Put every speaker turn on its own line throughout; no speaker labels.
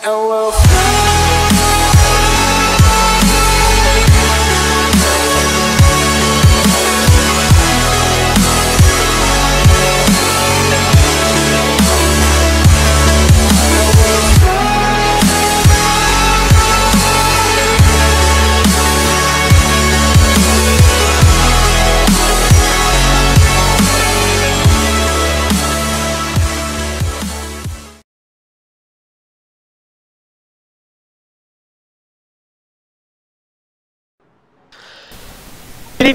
Good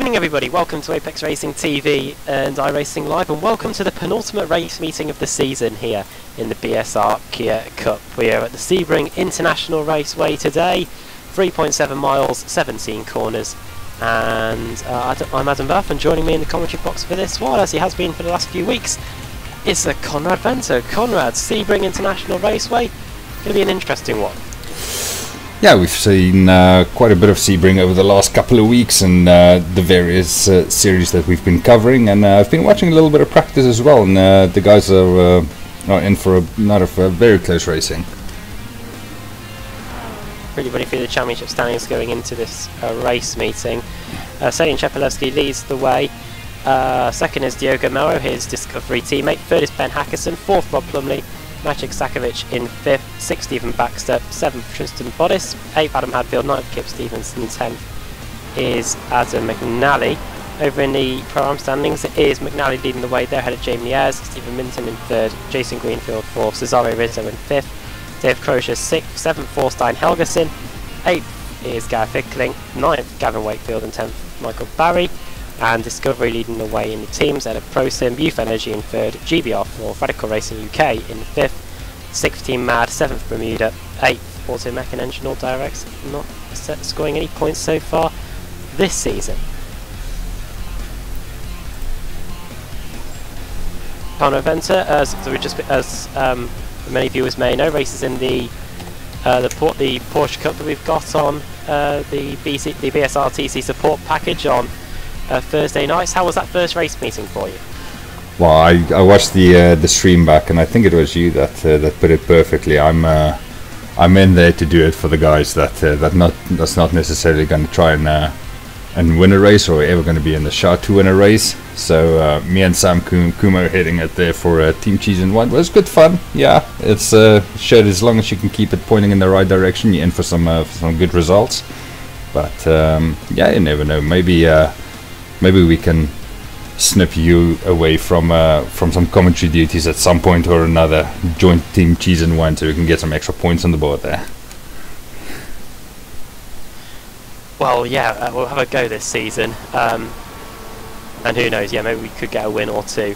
evening everybody, welcome to Apex Racing TV and iRacing Live, and welcome to the penultimate race meeting of the season here in the BSR Kia Cup. We are at the Sebring International Raceway today, 3.7 miles, 17 corners, and I'm Adam Bath, and joining me in the commentary box for this one, as he has been for the last few weeks, is Conrad Venter. Conrad, Sebring International Raceway, going to be an interesting one.
Yeah, we've seen quite a bit of Sebring over the last couple of weeks and the various series that we've been covering, and I've been watching a little bit of practice as well, and the guys are in for a night of very close racing.
Really ready for the championship standings going into this race meeting. Sebring Chepelevsky leads the way. Second is Diogo Melo, his Discovery teammate. Third is Ben Hackerson. Fourth, Rob Plumley. Maciek Sakovic in 5th, 6th Stephen Baxter, 7th Tristan Bodis, 8th Adam Hadfield, 9th Kip Stevenson, 10th is Adam McNally. Over in the Pro-Am standings, it is McNally leading the way there, ahead of Jamie Ayres, Stephen Minton in 3rd, Jason Greenfield 4th, Cesare Rizzo in 5th, Dave Crozier 6th, 7th Forstein Helgerson, 8th is Gareth Ickling, 9th Gavin Wakefield and 10th Michael Barry. And Discovery leading the way in the teams, ahead of ProSim, Youth Energy in 3rd, GBR 4th, Radical Racing UK in 5th, 6th Team Mad, 7th Bermuda, 8th Automech and Engine All Directs, not scoring any points so far this season. Conrad Venter, as many viewers may know, races in the Porsche Cup that we've got on the BSR TC support package on Thursday nights. How was that first race meeting for you?
Well, I watched the stream back, and I think it was you that put it perfectly. I'm in there to do it for the guys that's not necessarily going to try and win a race, or ever going to be in the shot to win a race. So me and Sam Kumo hitting it there for Team Cheese and Wine was good fun. Yeah, it's showed as long as you can keep it pointing in the right direction, you're in for some good results. But yeah, you never know. Maybe we can snip you away from some commentary duties at some point or another. Join Team Cheese and Wine so we can get some extra points on the board there.
Well, yeah, we'll have a go this season, and who knows? Yeah, maybe we could get a win or two,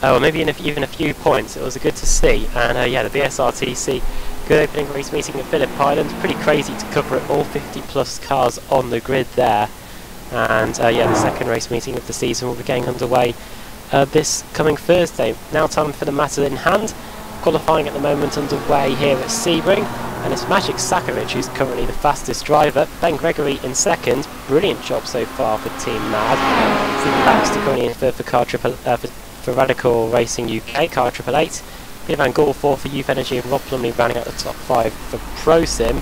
or maybe even a few points. It was good to see, and yeah, the BSRTC good opening race meeting at Phillip Island. Pretty crazy to cover it all, 50+ cars on the grid there. And yeah, the second race meeting of the season will be getting underway this coming Thursday. Now time for the matter in hand. Qualifying at the moment underway here at Sebring, and it's Maciek Sakovic who's currently the fastest driver. Ben Gregory in second. Brilliant job so far for Team Mad. Stephen Baxter currently in third for Radical Racing UK, car 888. Peter Van Gaal fourth for Youth Energy, and Rob Plumley rounding out the top 5 for ProSim.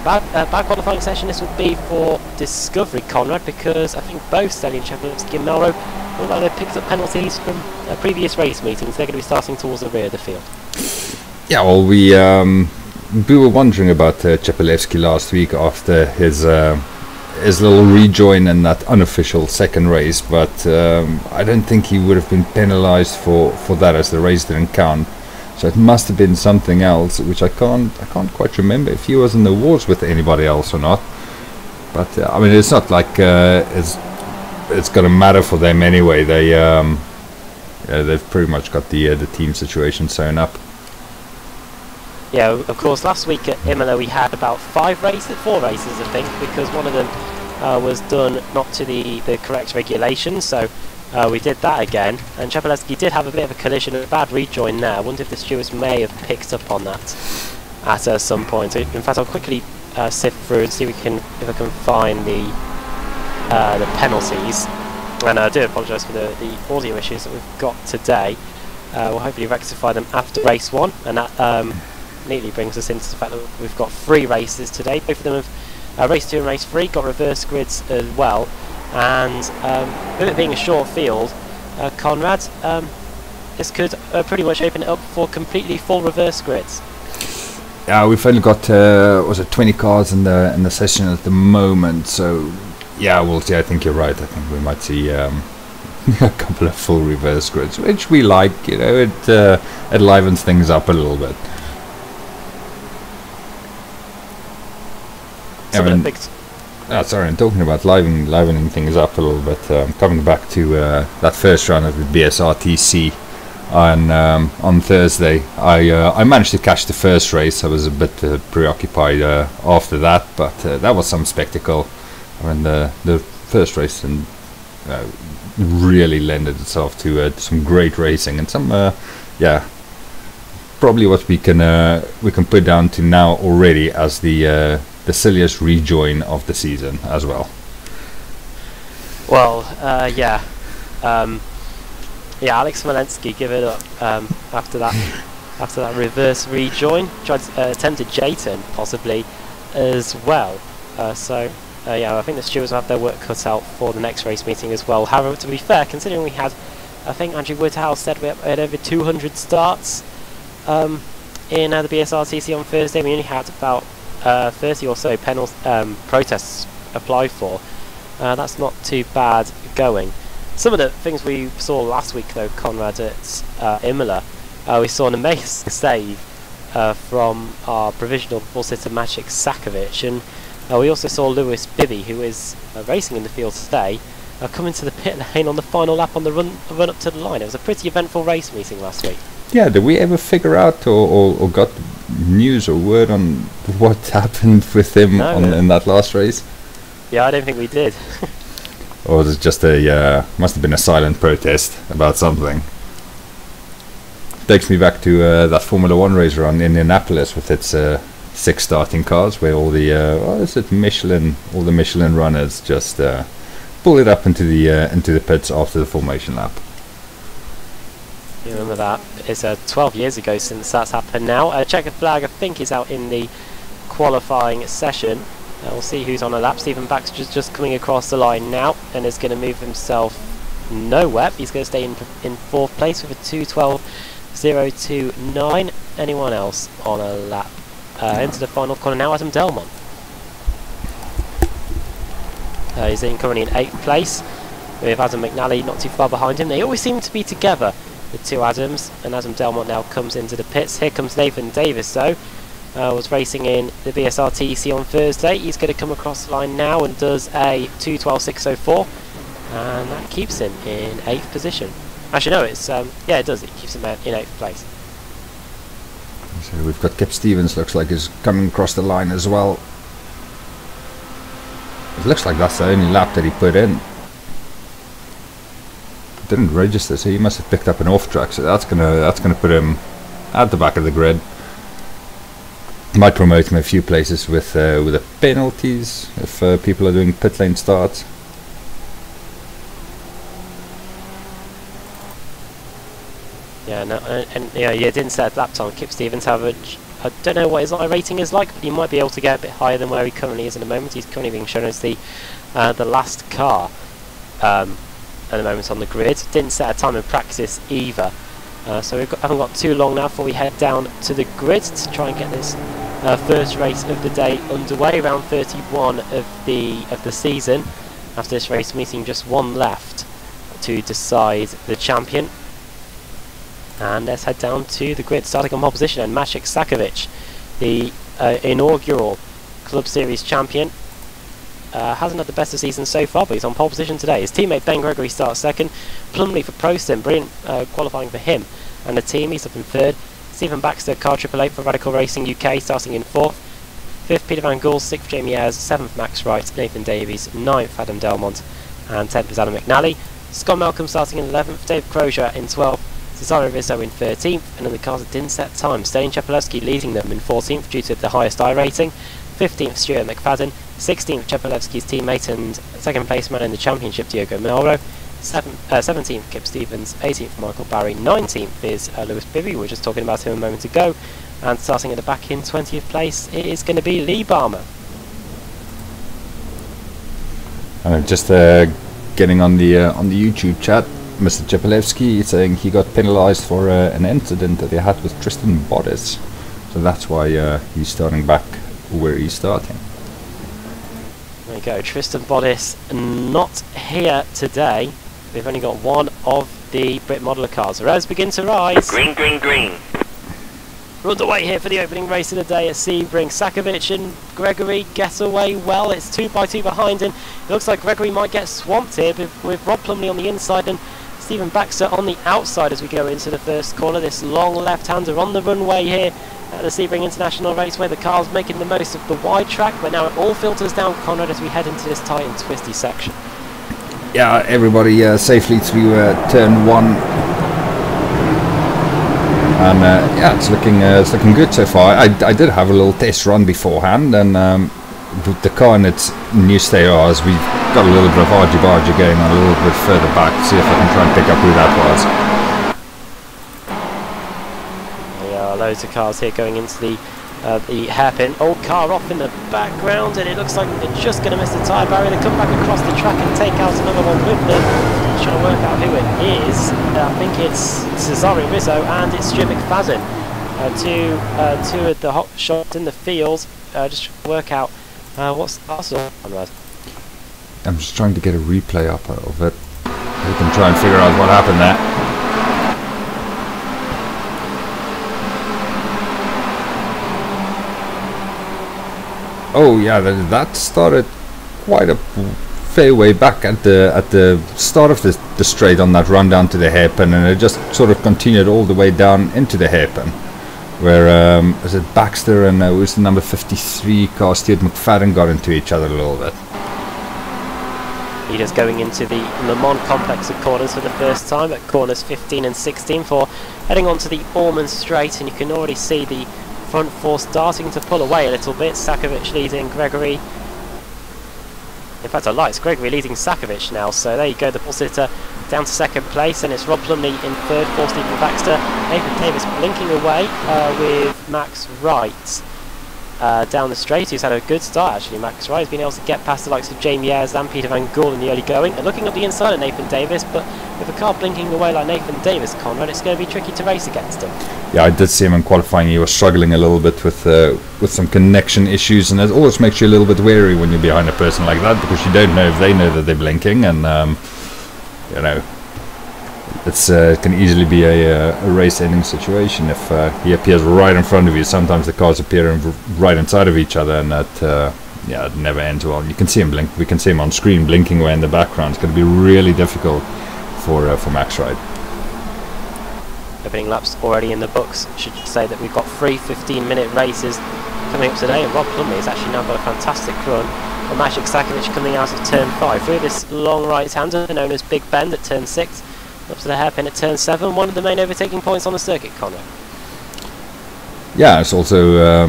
Bad qualifying session this would be for Discovery, Conrad, because I think both Sebring Chepelevsky and Melrose look like they've picked up penalties from previous race meetings. They're going to be starting towards the rear of the field.
Yeah, well, we were wondering about Chepelevsky last week after his little rejoin in that unofficial second race, but I don't think he would have been penalised for that, as the race didn't count. So it must have been something else, which I can't quite remember if he was in the wars with anybody else or not. But I mean, it's not like it's going to matter for them anyway. They've pretty much got the team situation sewn up.
Yeah, of course. Last week at Imola we had about 4 races, I think, because one of them was done not to the correct regulations. So. We did that again, and Chepelevsky did have a bit of a collision, a bad rejoin there. I wonder if the stewards may have picked up on that at some point. In fact, I'll quickly sift through and see if I can find the penalties. And I do apologise for the audio issues that we've got today. We'll hopefully rectify them after race 1, and that neatly brings us into the fact that we've got 3 races today. Both of them have race 2 and race 3 got reverse grids as well, and with it being a short field, Conrad, this could pretty much open it up for completely full reverse grids.
Yeah, we've only got 20 cars in the session at the moment, so yeah, we'll see. I think you're right. I think we might see a couple of full reverse grids, which we like. It livens things up a little bit. Sorry, I'm talking about livening things up a little bit. Coming back to that first run of the BSR TC on Thursday, I managed to catch the first race. I was a bit preoccupied after that, but that was some spectacle. I mean, the first race really lended itself to some great racing and some probably what we can put down to now already as the silliest rejoin of the season as well.
Well, Alex Smolensky give it up after that reverse rejoin. Attempted Jayton possibly as well. I think the stewards will have their work cut out for the next race meeting as well. However, to be fair, considering we had, I think Andrew Woodhouse said we had over 200 starts in the BSR TC on Thursday. We only had about 30 or so protests applied for. That's not too bad going. Some of the things we saw last week, though, Conrad, at Imola, we saw an amazing save from our provisional full-sitter Maciek Sakovic, and we also saw Lewis Bibby, who is racing in the field today, come into the pit lane on the final lap on the run up to the line. It was a pretty eventful race meeting last week. Yeah,
did we ever figure out or got news or word on what happened with him in that last race?
Yeah, I don't think we did.
Or was it just must have been a silent protest about something? Takes me back to that Formula 1 race run in Indianapolis with its 6 starting cars, where all the Michelin runners just pull it up into the pits after the formation lap.
You remember that? It's 12 years ago since that's happened now. Checkered flag, I think, is out in the qualifying session. We'll see who's on a lap. Stephen Baxter's just coming across the line now and is going to move himself nowhere. He's going to stay in 4th place with a 2:12.029. Anyone else on a lap? Into the final corner now, Adam Delmont. He's currently in 8th place with Adam McNally not too far behind him. They always seem to be together, the two Adams, and Adam Delmont now comes into the pits. Here comes Nathan Davis, though. Was racing in the BSR TC on Thursday. He's going to come across the line now and does a 2:12.604, and that keeps him in 8th position. Actually, no, it's it does. It keeps him in 8th place.
So we've got Kip Stevens. Looks like he's coming across the line as well. It looks like that's the only lap that he put in. Didn't register, so he must have picked up an off track. So that's gonna put him at the back of the grid. Might promote him a few places with the penalties if people are doing pit lane starts.
Yeah, no, and you didn't set a lap time. Kip Stevens, however, I don't know what his rating is like, but he might be able to get a bit higher than where he currently is at the moment. He's currently being shown as the last car at the moment on the grid. Didn't set a time in practice either. So we haven't got too long now before we head down to the grid to try and get this first race of the day underway. Round 31 of the season. After this race meeting, just one left to decide the champion. And let's head down to the grid, starting on pole position. And Maciek Sakovic, the inaugural Club Series champion, hasn't had the best of season so far, but he's on pole position today. His teammate Ben Gregory starts 2nd. Plumley for Prostin, brilliant qualifying for him and the team. He's up in 3rd. Stephen Baxter, car 888 for Radical Racing UK, starting in 4th. 5th, Peter Van Gool. 6th, Jamie Ayres. 7th, Max Wright. Nathan Davies. 9th, Adam Delmont. And 10th is Adam McNally. Scott Malcolm starting in 11th. Dave Crozier in 12th. Cesaro Rizzo in 13th. And then the cars that didn't set time. Stalin Chepelewski leading them in 14th due to the highest iRacing. 15th, Stuart McFadden. 16th, Chepelewski's teammate and 2nd place man in the championship, Diogo Mauro. 17th, Kip Stevens. 18th, Michael Barry. 19th is Lewis Bibby. We were just talking about him a moment ago. And starting at the back in 20th place, it is going to be Lee Barmer.
And I'm just getting on the YouTube chat, Mr. Chepelevsky saying he got penalised for an incident that he had with Tristan Bottas, so that's why he's starting back where he's starting.
There you go, Tristan Bottas not here today. We've only got one of the Brit Modeler cars. The revs begin to rise.
Green, green, green.
We're underway here for the opening race of the day at Sebring. Sakovic and Gregory get away well. It's 2 by 2 behind him. It looks like Gregory might get swamped here with Rob Plumley on the inside and Stephen Baxter on the outside as we go into the first corner. This long left-hander on the runway here at the Sebring International Raceway. The car's making the most of the wide track, but now it all filters down, Conrad, as we head into this tight and twisty section.
Yeah, everybody safely through turn 1. And yeah, it's looking good so far. I did have a little test run beforehand, and with the car in its new state as we've got a little bit of argy-bargy going on a little bit further back to see if I can try and pick up who that was.
There are loads of cars here going into the hairpin. Old car off in the background, and it looks like they're just going to miss the tyre barrier. They come back across the track and take out another one with them. Just trying to work out who it is. I think it's Cesare Rizzo and it's Stuart McFadden. Two of the hot shots in the field. Just trying to work out what's the parcel.
I'm just trying to get a replay up of it. We can try and figure out what happened there. Oh yeah, that started quite a fair way back at the start of the straight on that run down to the hairpin, and it just sort of continued all the way down into the hairpin, where was it Baxter and it was the number 53 car, Stuart McFadden, got into each other a little bit.
Leaders going into the Le Mans complex of corners for the first time at corners 15 and 16 for heading onto the Ormond straight, and you can already see the front four starting to pull away a little bit. Sakovic leading Gregory. In fact, I lied, it's Gregory leading Sakovic now, so there you go, the pole sitter down to second place, and it's Rob Plumley in third for Stephen Baxter. Nathan Davis blinking away with Max Wright down the straight, who's had a good start actually. Max Wright has been able to get past the likes of Jamie Ayres and Peter Van Gool in the early going, and looking up the inside of Nathan Davis, but with a car blinking away like Nathan Davis, Conrad, it's going to be tricky to race against him.
Yeah, I did see him in qualifying. He was struggling a little bit with some connection issues, and it always makes you a little bit wary when you're behind a person like that, because you don't know if they know that they're blinking, and you know, it can easily be a race-ending situation if he appears right in front of you. Sometimes the cars appear right inside of each other, and that yeah, it never ends well. You can see him blink. We can see him on screen blinking away in the background. It's going to be really difficult for Max Wright.
Opening laps already in the books. Should say that we've got 3 15-minute races coming up today, and Rob Plumley has actually now got a fantastic run on Maciek Sakovic coming out of turn 5 through this long right-hander known as Big Bend at turn 6 up to the hairpin at turn 7. One of the main overtaking points on the circuit, Conor.
Yeah, it's also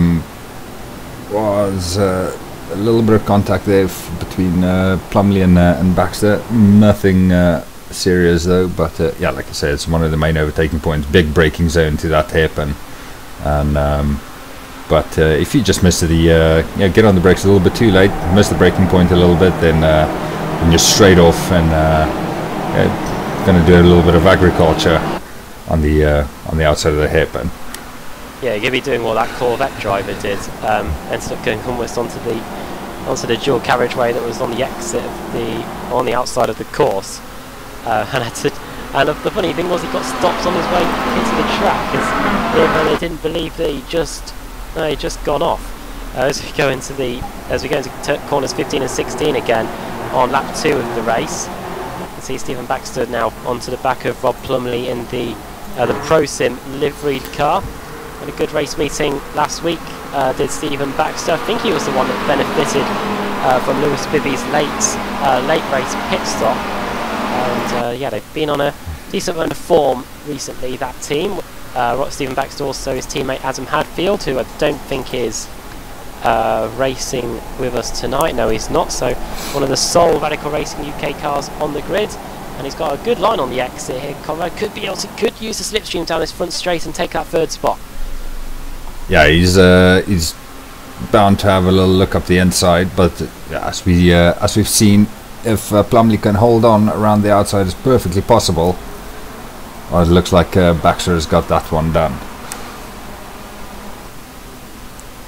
was a little bit of contact there between Plumley and Baxter. Nothing serious though, but yeah, like I said, it's one of the main overtaking points, big braking zone to that hairpin, and but if you just miss the yeah, get on the brakes a little bit too late, miss the braking point a little bit, then you're straight off and going to do a little bit of agriculture on the outside of the hairpin.
Yeah, you're going to be doing what that Corvette driver did, ended up going almost onto the dual carriageway that was on the exit of on the outside of the course. And the funny thing was, he got stopped on his way into the track and they didn't believe that he'd just gone off. As we go into corners 15 and 16 again on lap 2 of the race, you can see Stephen Baxter now onto the back of Rob Plumley in the ProSim liveried car. Had a good race meeting last week, did Stephen Baxter. I think he was the one that benefited from Lewis Bibby's late race pit stop. And yeah, they've been on a decent run of form recently, that team. Stephen Baxter, also his teammate Adam Hadfield, who I don't think is racing with us tonight. No, he's not. So one of the sole Radical Racing UK cars on the grid, and he's got a good line on the exit here. Conrad could use the slipstream down this front straight and take that third spot.
yeah, he's bound to have a little look up the inside, but as we've seen, if Plumley can hold on around the outside, it's perfectly possible. Well, it looks like Baxter has got that one done.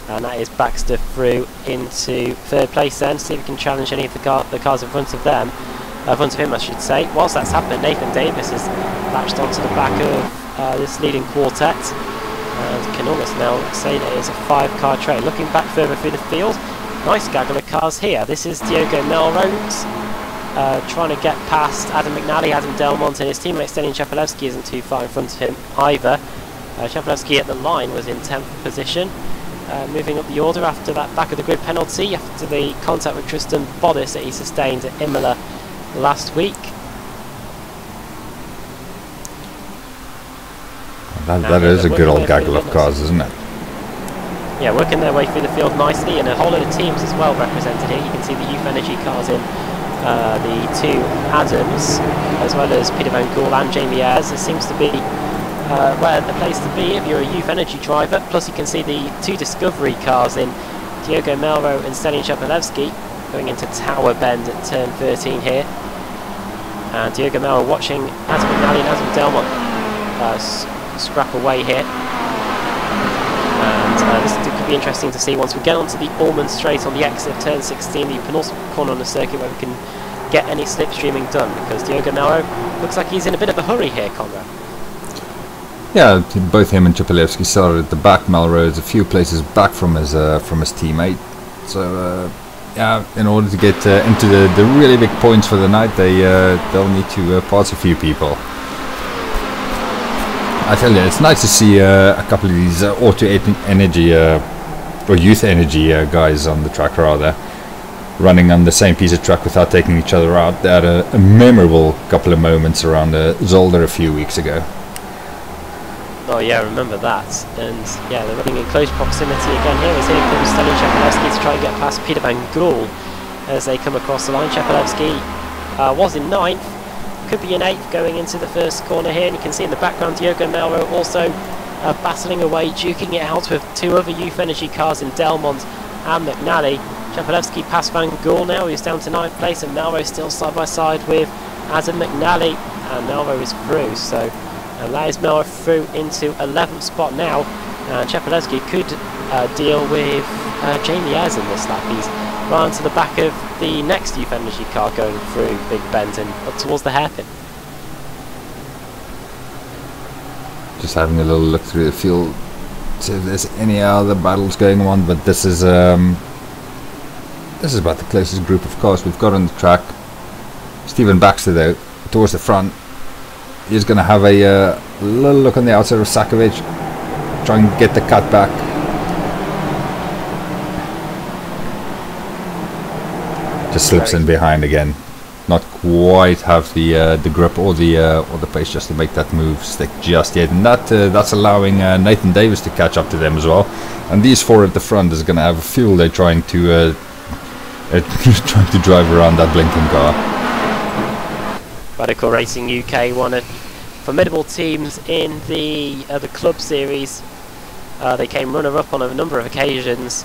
And that is Baxter through into third place then. See if he can challenge any of the cars in front of them. In front of him, I should say. Whilst that's happened, Nathan Davis has latched onto the back of this leading quartet. And can almost now say that it's a 5-car train. Looking back further through the field, nice gaggle of cars here. This is Diogo Melrose trying to get past Adam McNally, Adam Delmont, and his teammate Stelian Chepelewski isn't too far in front of him either. Chepelewski at the line was in 10th position. Moving up the order after that back of the grid penalty, after the contact with Tristan Bodis that he sustained at Imola last week.
That is a good old gaggle of cars, isn't it?
Yeah, working their way through the field nicely, and a whole lot of teams as well represented here. You can see the Youth Energy cars in the two Adams, as well as Peter Van Gool and Jamie Ayres. It seems to be where the place to be if you're a Youth Energy driver. Plus you can see the two Discovery cars in Diogo Melrose and Stelian Chepelewski going into Tower Bend at turn 13 here. And Diogo Melrose watching Adam McNally and Adam Delmont scrap away here. And this could be interesting to see once we get onto the Allman Straight on the exit of turn 16, the penultimate corner on the circuit, where we can get any slipstreaming done, because Diogo Melrose looks like he's in a bit of a hurry here, Conrad.
Yeah, both him and Chepelewski started at the back. Melrose a few places back from his teammate. So yeah, in order to get into the really big points for the night, they'll need to pass a few people. I tell you, it's nice to see a couple of these Auto Energy or Youth Energy guys on the track, rather, running on the same piece of track without taking each other out. They had a memorable couple of moments around Zolder a few weeks ago.
Oh yeah, I remember that. And yeah, they're running in close proximity again here. As here comes Stelian Chepelewski to try and get past Peter Van Gool as they come across the line. Chepelewski was in 9th, could be in 8th going into the first corner here. And you can see in the background Diogo Melrose also battling away, duking it out with two other Youth Energy cars in Delmont and McNally. Chepelewski past Van Gool now, he's down to 9th place, and Melrose still side by side with Adam McNally, and Melrose is through. So allows Melrose through into 11th spot now, and Chepelewski could deal with Jamie Ayres in this lap. He's right onto the back of the next Youth Energy car going through Big Bend and up towards the hairpin.
Just having a little look through the field, see if there's any other battles going on, but this is about the closest group of cars we've got on the track. Stephen Baxter though, towards the front. He's going to have a little look on the outside of Sakovic, try and get the cut back. Just slips in behind again. Not quite have the grip or the pace just to make that move stick just yet, and that's allowing Nathan Davis to catch up to them as well. And these four at the front is going to have a field day trying to drive around that blinking car.
Radical Racing UK, one of formidable teams in the club series. They came runner-up on a number of occasions,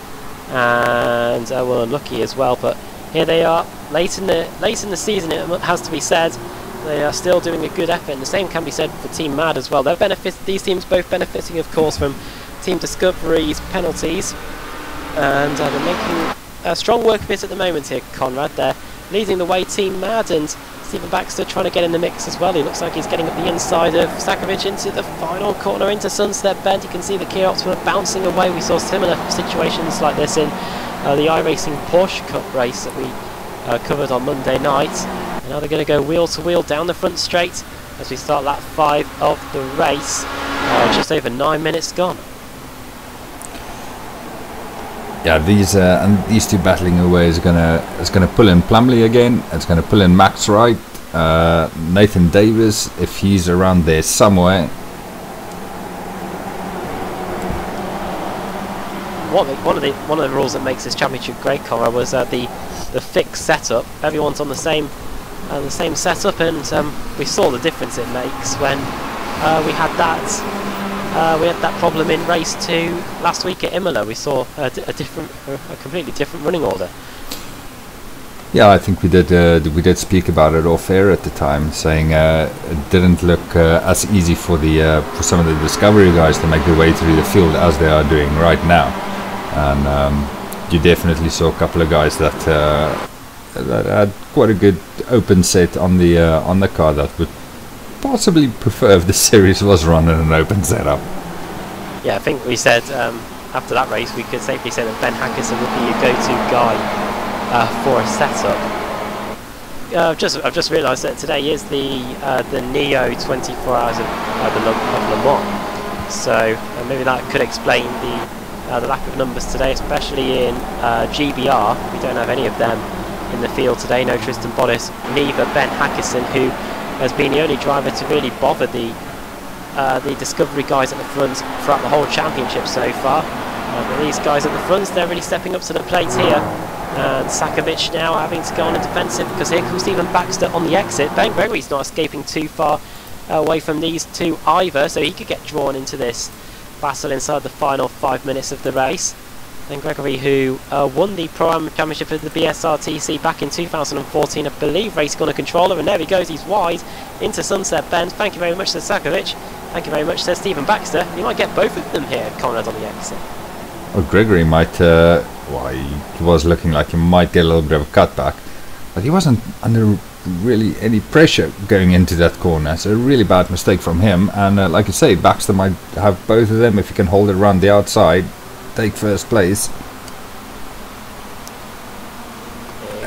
and were unlucky as well. But here they are, late in the season. It has to be said, they are still doing a good effort. And the same can be said for Team Mad as well. These teams both benefiting, of course, from Team Discovery's penalties, and they're making strong work of it at the moment here. Conrad, they're leading the way, Team Mad, and Stephen Baxter trying to get in the mix as well. He looks like he's getting up the inside of Sakovic into the final corner into Sunset Bend. You can see the Kia Optima bouncing away. We saw similar situations like this in the iRacing Porsche Cup race that we covered on Monday night. And now they're going to go wheel to wheel down the front straight as we start lap 5 of the race. Just over 9 minutes gone.
Yeah, these two battling away is gonna pull in Plumley again. It's gonna pull in Max Wright, Nathan Davis if he's around there somewhere.
One of the rules that makes this championship great, Cora, was the fixed setup. Everyone's on the same setup, and we saw the difference it makes when we had that we had that problem in race 2 last week at Imola. We saw a completely different running order.
Yeah, I think we did speak about it off air at the time, saying it didn't look as easy for some of the Discovery guys to make their way through the field as they are doing right now, and you definitely saw a couple of guys that had quite a good open set on the car that would possibly prefer if the series was run in an open setup.
Yeah, I think we said after that race we could safely say that Ben Hackerson would be your go-to guy for a setup. I've just realised that today is the Neo 24 Hours of Le Mans, so maybe that could explain the lack of numbers today, especially in GBR. We don't have any of them in the field today. No Tristan Bottas, neither Ben Hackerson, who has been the only driver to really bother the Discovery guys at the front throughout the whole championship so far. But these guys at the front, they're really stepping up to the plate here. And Sakovic now having to go on a defensive, because here comes Stephen Baxter on the exit. Ben Gregory's not escaping too far away from these two either, so he could get drawn into this battle inside the final 5 minutes of the race. Ben Gregory, who won the Pro-Am Championship of the BSR TC back in 2014, I believe, racing on a controller, and there he goes, he's wide into Sunset Bend. Thank you very much, says Sakovic. Thank you very much, says Stephen Baxter. You might get both of them here, Conrad, on the exit.
Well, Gregory might, well, he was looking like he might get a little bit of a cutback, but he wasn't under really any pressure going into that corner. It's a really bad mistake from him, and like you say, Baxter might have both of them if he can hold it around the outside, take first place.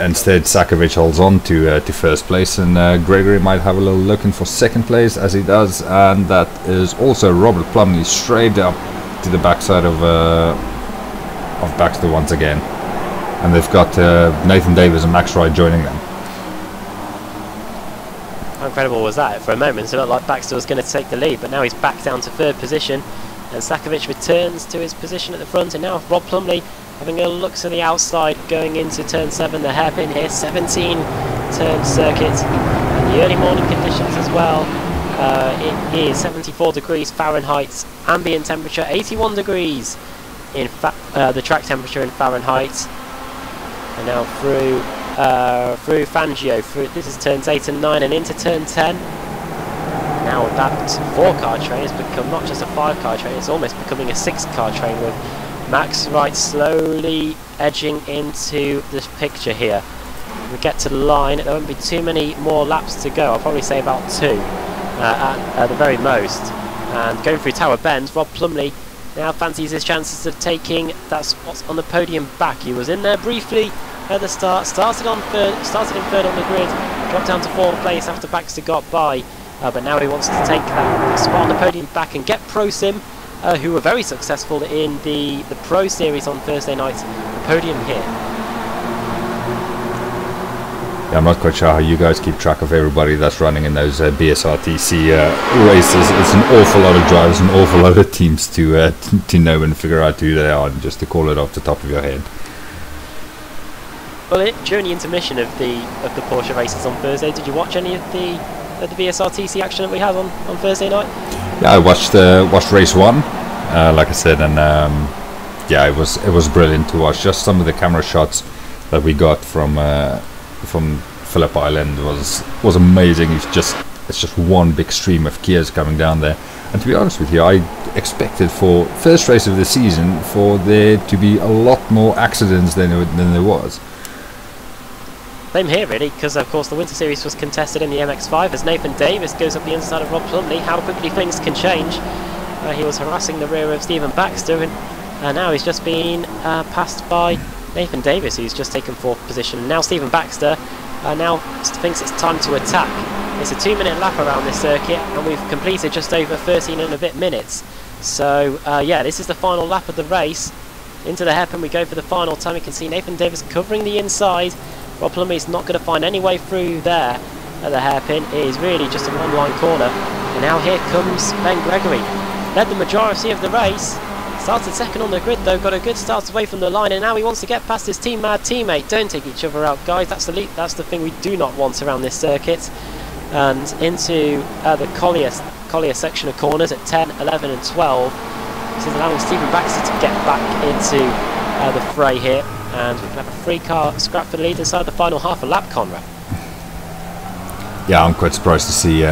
Instead, Sakovic holds on to first place, and Gregory might have a little looking for second place, as he does, and that is also Robert Plumley straight up to the backside of Baxter once again, and they've got Nathan Davis and Max Wright joining them.
How incredible was that? For a moment it looked like Baxter was going to take the lead, but now he's back down to third position, and Sakovic returns to his position at the front, and now Rob Plumley having a look to the outside going into turn 7, the hairpin here, 17 turn circuit, and the early morning conditions as well. It is 74 degrees Fahrenheit, ambient temperature 81 degrees in the track temperature in Fahrenheit. And now through Fangio, this is turns 8 and 9 and into turn 10. Now that 4-car train has become not just a 5-car train, it's almost becoming a 6-car train, with Max Wright slowly edging into the picture here. We get to the line, there won't be too many more laps to go, I'll probably say about 2 at the very most. And going through Tower Bend, Rob Plumley now fancies his chances of taking that spot on the podium back. He was in there briefly at the start, started in third on the grid, dropped down to 4th place after Baxter got by, but now he wants to take that spot on the podium back and get ProSim, who were very successful in the Pro Series on Thursday night, the podium here.
Yeah, I'm not quite sure how you guys keep track of everybody that's running in those BSRTC races. It's an awful lot of drivers, an awful lot of teams to know and figure out who they are, and just to call it off the top of your head.
Well, during the intermission of the Porsche races on Thursday, did you watch any of the BSRTC action that we had on Thursday night?
Yeah, I watched race 1, like I said, and yeah, it was brilliant to watch. Just some of the camera shots that we got from Phillip Island was amazing. It's just one big stream of Kias coming down there. And to be honest with you, I expected for first race of the season for there to be a lot more accidents than there was.
Same here really, because of course the Winter Series was contested in the MX-5 as Nathan Davis goes up the inside of Rob Plumley. How quickly things can change. He was harassing the rear of Stephen Baxter, and now he's just been passed by Nathan Davis, who's just taken 4th position. Now Stephen Baxter now thinks it's time to attack. It's a 2-minute lap around this circuit, and we've completed just over 13 and a bit minutes. So yeah, this is the final lap of the race. Into the hairpin we go for the final time. You can see Nathan Davis covering the inside. Rob Plumley's not going to find any way through there at the hairpin. It is really just a one-line corner. And now here comes Ben Gregory. Led the majority of the race. Started second on the grid though, got a good start away from the line, and now he wants to get past his team-mad teammate. Don't take each other out, guys. That's the thing we do not want around this circuit. And into the Collier Collier section of corners at 10, 11 and 12. This is allowing Stephen Baxter to get back into the fray here, and we can have a 3-car scrap for the lead inside the final half a lap, Conrad.
Yeah, I'm quite surprised to see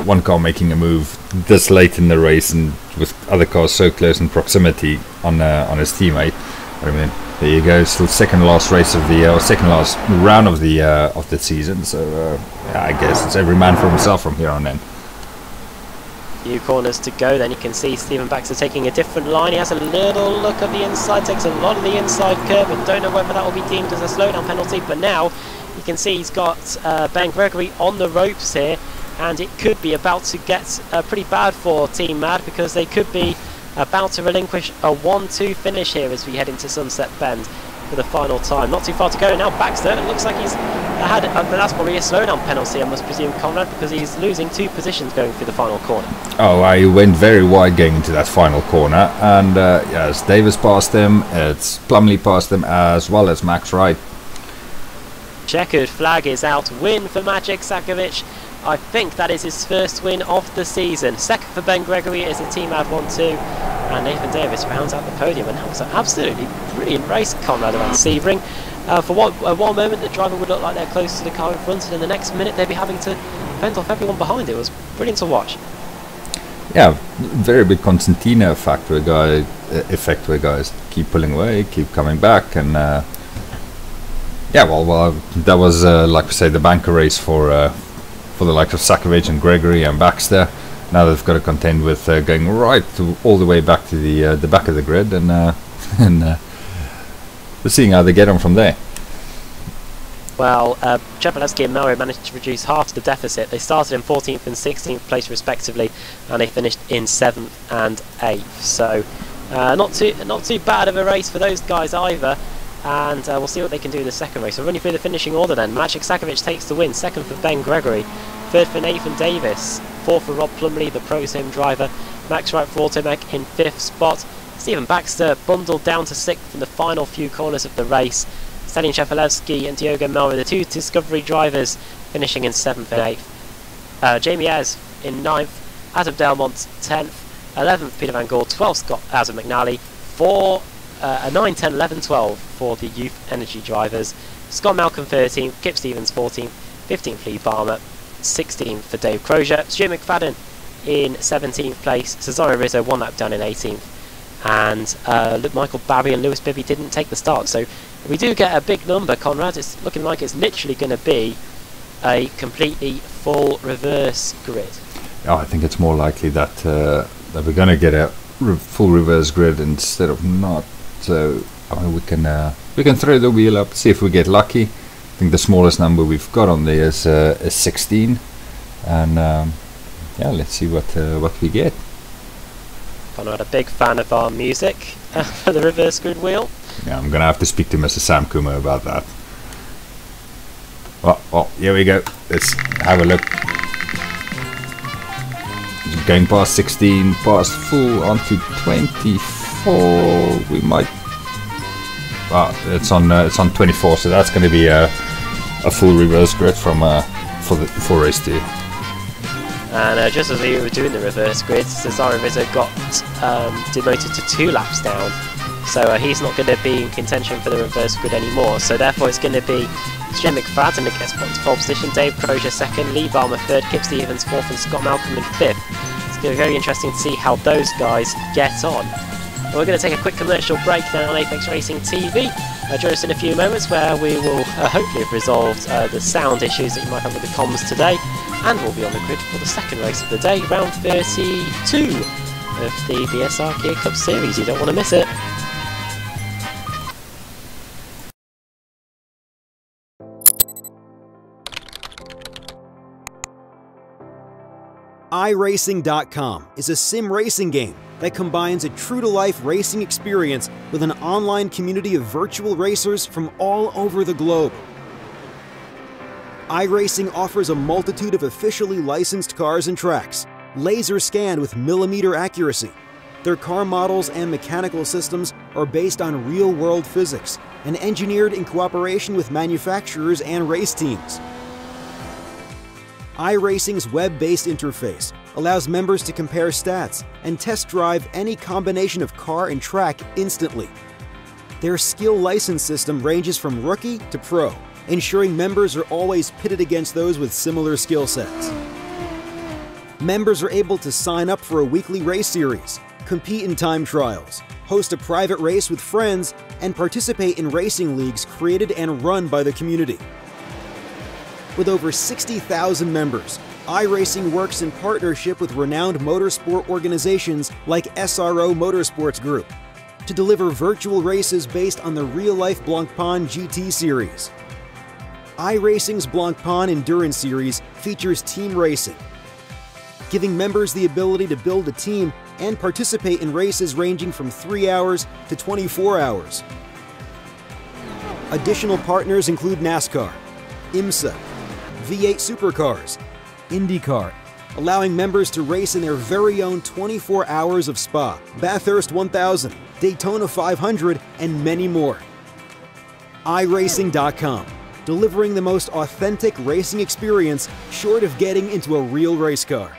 one car making a move this late in the race and with other cars so close in proximity on his teammate. I mean, there you go, still second last race of the or second last round of the season. So yeah, I guess it's every man for himself from here on in.
Few corners to go, then you can see Stephen Baxter taking a different line. He has a little look at the inside, takes a lot of the inside curve, and don't know whether that will be deemed as a slowdown penalty, but now you can see he's got Ben Gregory on the ropes here, and it could be about to get pretty bad for Team Mad, because they could be about to relinquish a 1-2 finish here as we head into Sunset Bend for the final time. Not too far to go now. Baxter, it looks like he's had that's probably a slowdown penalty, I must presume, Conrad, because he's losing 2 positions going through the final corner.
Oh, I went very wide going into that final corner, and yes, Davis passed him, it's Plumley passed him, as well as Max Wright.
Checkered flag is out. Win for Maciej Sakovic. I think that is his first win of the season. Second for Ben Gregory is a team ad 1-2, and Nathan Davis rounds out the podium. And that was an absolutely brilliant race, Conrad, around Sebring. For one moment the driver would look like they're close to the car in front, and in the next minute they'd be having to fend off everyone behind. It was brilliant to watch.
Yeah, very big Constantina effect where guys keep pulling away, keep coming back, and yeah, well, that was like we say, the banker race for the likes of Sakovic and Gregory and Baxter. Now they've got to contend with going right all the way back to the back of the grid, and we're seeing how they get on from there.
Well, Chepelevsky and Mario managed to reduce half the deficit. They started in 14th and 16th place respectively, and they finished in 7th and 8th. So not too bad of a race for those guys either. And we'll see what they can do in the second race. So running through the finishing order then. Maciej Sakovic takes the win. Second for Ben Gregory. Third for Nathan Davis. Fourth for Rob Plumley, the Pro Sim driver. Max Wright for Automech in 5th spot. Stephen Baxter bundled down to 6th in the final few corners of the race. Stalin Chepelevsky and Diogo Melra, the 2 Discovery drivers, finishing in 7th and 8th. Jamie Ayres in 9th. Adam Delmont 10th. 11th Peter Van Gaal. 12th Scott out of McNally. 9, 10, 11, 12 for the Youth Energy drivers. Scott Malcolm 13th, Kip Stevens 14th, 15th Lee Barmer, 16th for Dave Crozier, Stuart McFadden in 17th place, Cesaro Rizzo 1 lap down in 18th, and Michael Barry and Lewis Bibby didn't take the start. So we do get a big number, Conrad. It's looking like it's literally going to be a completely full reverse grid.
Oh, I think it's more likely that that we're going to get a full reverse grid instead of not. So I mean, we can throw the wheel up, see if we get lucky. I think the smallest number we've got on there is 16, and yeah, let's see what we get.
I'm not a big fan of our music for the reverse grid wheel.
Yeah, I'm gonna have to speak to Mr. Sam Kuma about that. Oh, here we go. Let's have a look. Going past 16, past full onto 24. We might. It's on 24, so that's going to be a full reverse grid from for race 2.
And just as we were doing the reverse grid, Cesaro Rizzo got demoted to 2 laps down, so he's not going to be in contention for the reverse grid anymore. So therefore, it's going to be Jen McFadden that gets put into pole position, Dave Crozier 2nd, Lee Barmer 3rd, Kip Stevens 4th, and Scott Malcolm in 5th. It's going to be very interesting to see how those guys get on. We're going to take a quick commercial break now on Apex Racing TV. Join us in a few moments where we will hopefully have resolved the sound issues that you might have with the comms today, and we'll be on the grid for the second race of the day, round 32 of the BSR Kia Cup Series. You don't want to miss it.
iRacing.com is a sim racing game that combines a true-to-life racing experience with an online community of virtual racers from all over the globe. iRacing offers a multitude of officially licensed cars and tracks, laser scanned with millimeter accuracy. Their car models and mechanical systems are based on real-world physics and engineered in cooperation with manufacturers and race teams. iRacing's web-based interface allows members to compare stats and test drive any combination of car and track instantly. Their skill license system ranges from rookie to pro, ensuring members are always pitted against those with similar skill sets. Members are able to sign up for a weekly race series, compete in time trials, host a private race with friends, and participate in racing leagues created and run by the community. With over 60,000 members, iRacing works in partnership with renowned motorsport organizations like SRO Motorsports Group to deliver virtual races based on the real-life Blancpain GT series. iRacing's Blancpain Endurance Series features team racing, giving members the ability to build a team and participate in races ranging from 3 hours to 24 hours. Additional partners include NASCAR, IMSA, V8 Supercars, IndyCar, allowing members to race in their very own 24 hours of Spa, Bathurst 1000, Daytona 500, and many more. iRacing.com, delivering the most authentic racing experience short of getting into a real race car.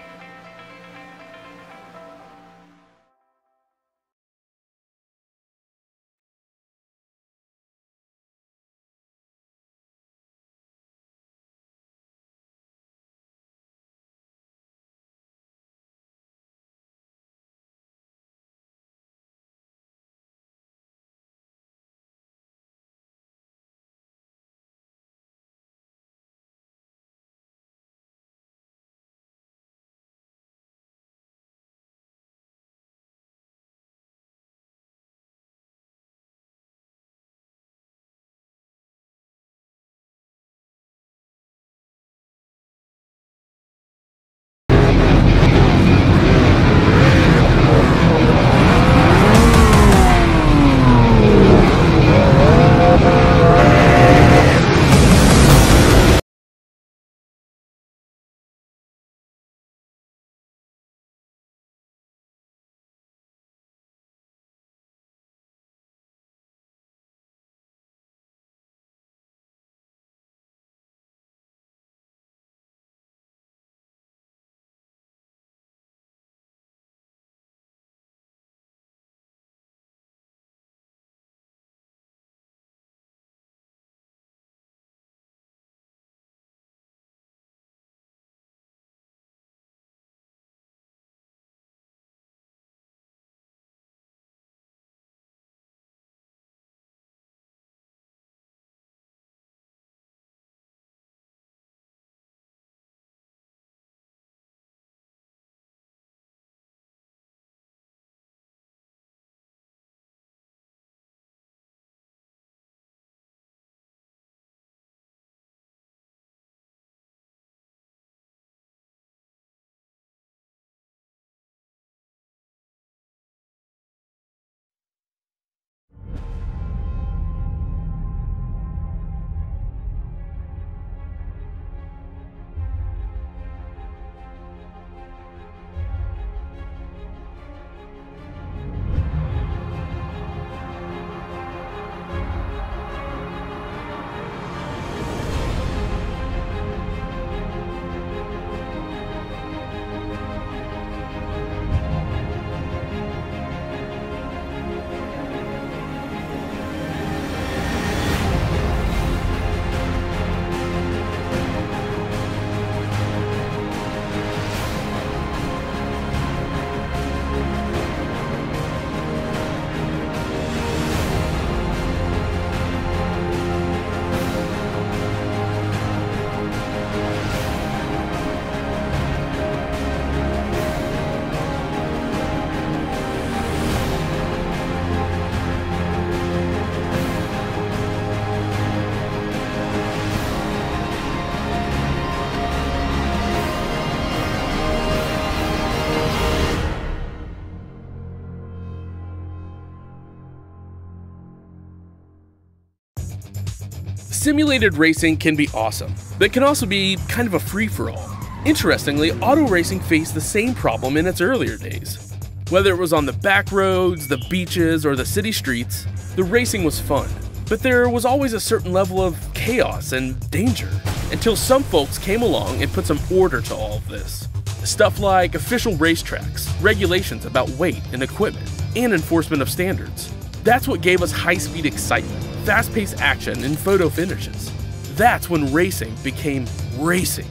Simulated racing can be awesome, but can also be kind of a free-for-all. Interestingly, auto racing faced the same problem in its earlier days. Whether it was on the back roads, the beaches, or the city streets, the racing was fun. But there was always a certain level of chaos and danger, until some folks came along and put some order to all of this. Stuff like official racetracks, regulations about weight and equipment, and enforcement of standards. That's what gave us high-speed excitement, fast-paced action, and photo finishes. That's when racing became racing.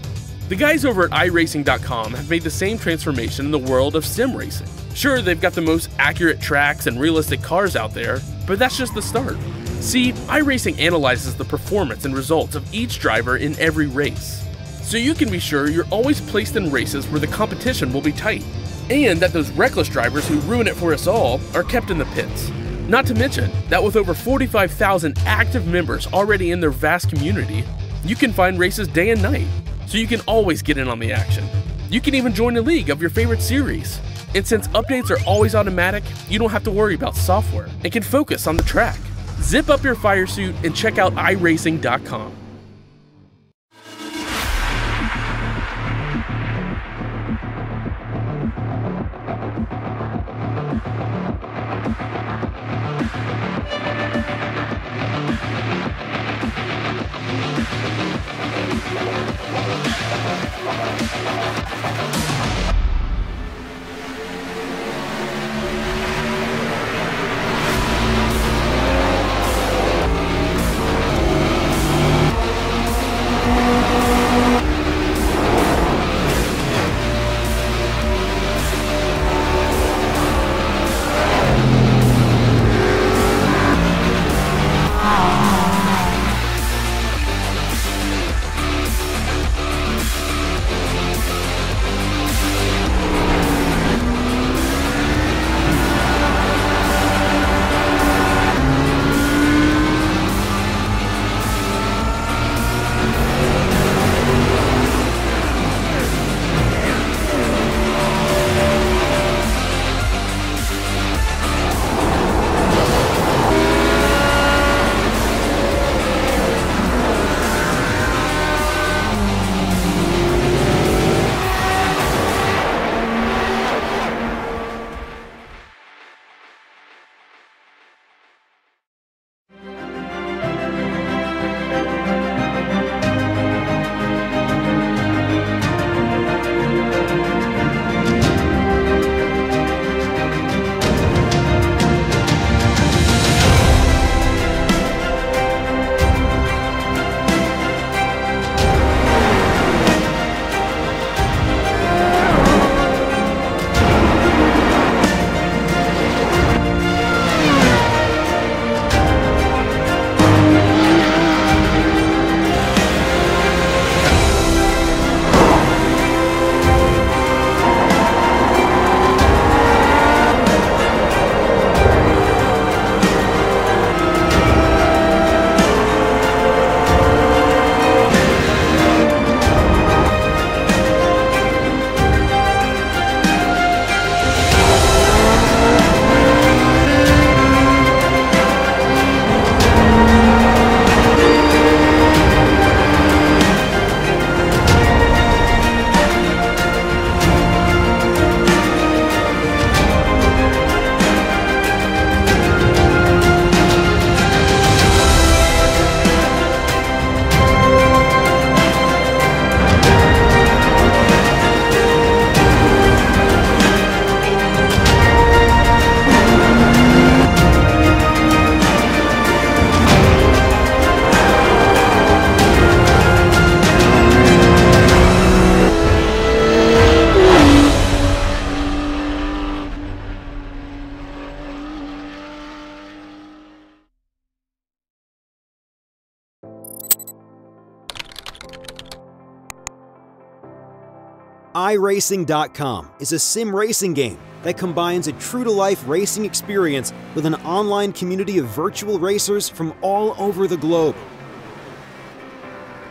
The guys over at iRacing.com have made the same transformation in the world of sim racing. Sure, they've got the most accurate tracks and realistic cars out there, but that's just the start. See, iRacing analyzes the performance and results of each driver in every race, so you can be sure you're always placed in races where the competition will be tight, and that those reckless drivers who ruin it for us all are kept in the pits. Not to mention that with over 45,000 active members already in their vast community, you can find races day and night, so you can always get in on the action. You can even join a league of your favorite series. And since updates are always automatic, you don't have to worry about software and can focus on the track. Zip up your fire suit and check out iRacing.com.
iRacing.com is a sim racing game that combines a true-to-life racing experience with an online community of virtual racers from all over the globe.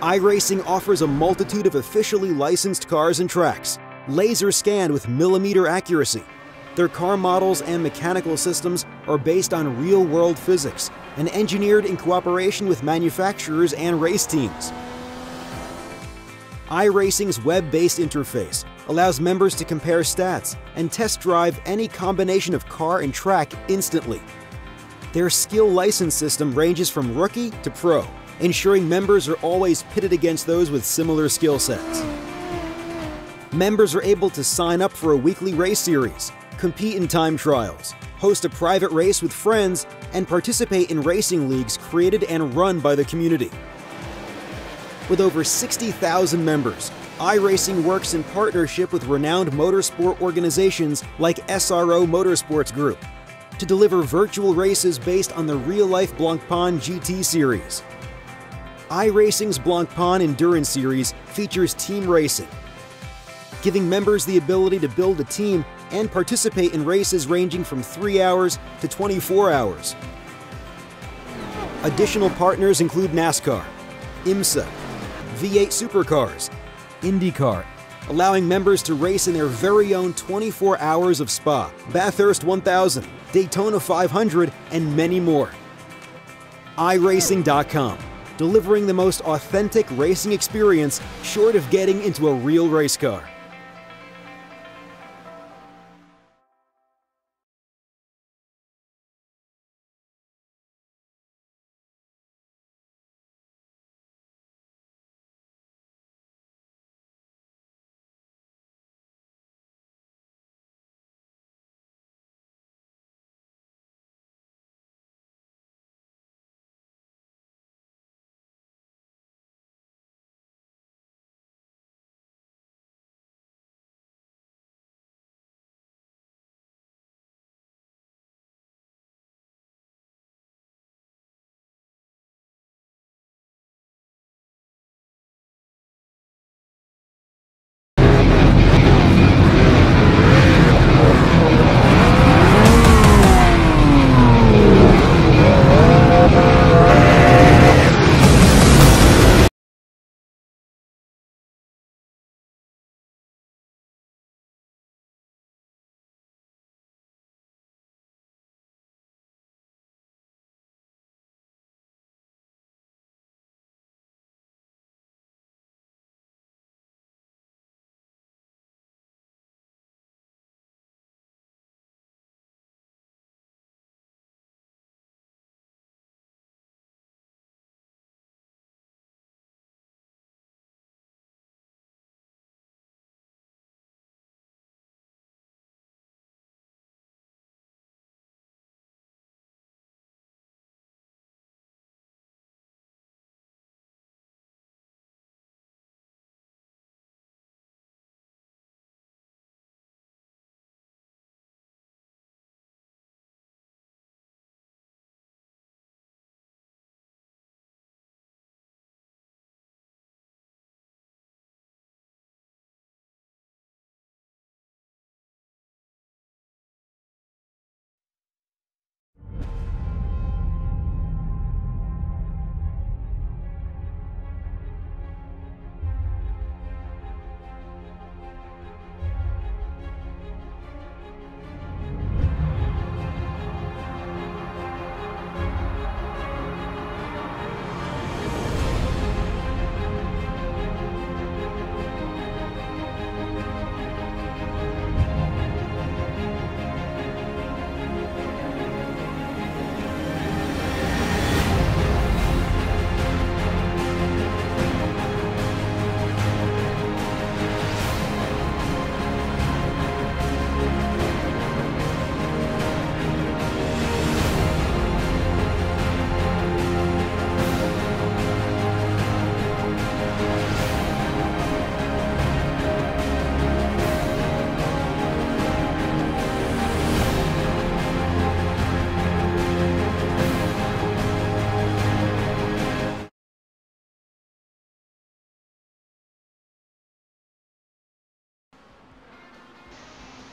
iRacing offers a multitude of officially licensed cars and tracks, laser scanned with millimeter accuracy. Their car models and mechanical systems are based on real-world physics and engineered in cooperation with manufacturers and race teams. iRacing's web-based interface allows members to compare stats and test drive any combination of car and track instantly. Their skill license system ranges from rookie to pro, ensuring members are always pitted against those with similar skill sets. Members are able to sign up for a weekly race series, compete in time trials, host a private race with friends, and participate in racing leagues created and run by the community. With over 60,000 members, iRacing works in partnership with renowned motorsport organizations like SRO Motorsports Group to deliver virtual races based on the real-life Blancpain GT series. iRacing's Blancpain Endurance Series features team racing, giving members the ability to build a team and participate in races ranging from 3 hours to 24 hours. Additional partners include NASCAR, IMSA, V8 Supercars, IndyCar, allowing members to race in their very own 24 hours of Spa, Bathurst 1000, Daytona 500, and many more. iRacing.com, delivering the most authentic racing experience short of getting into a real race car.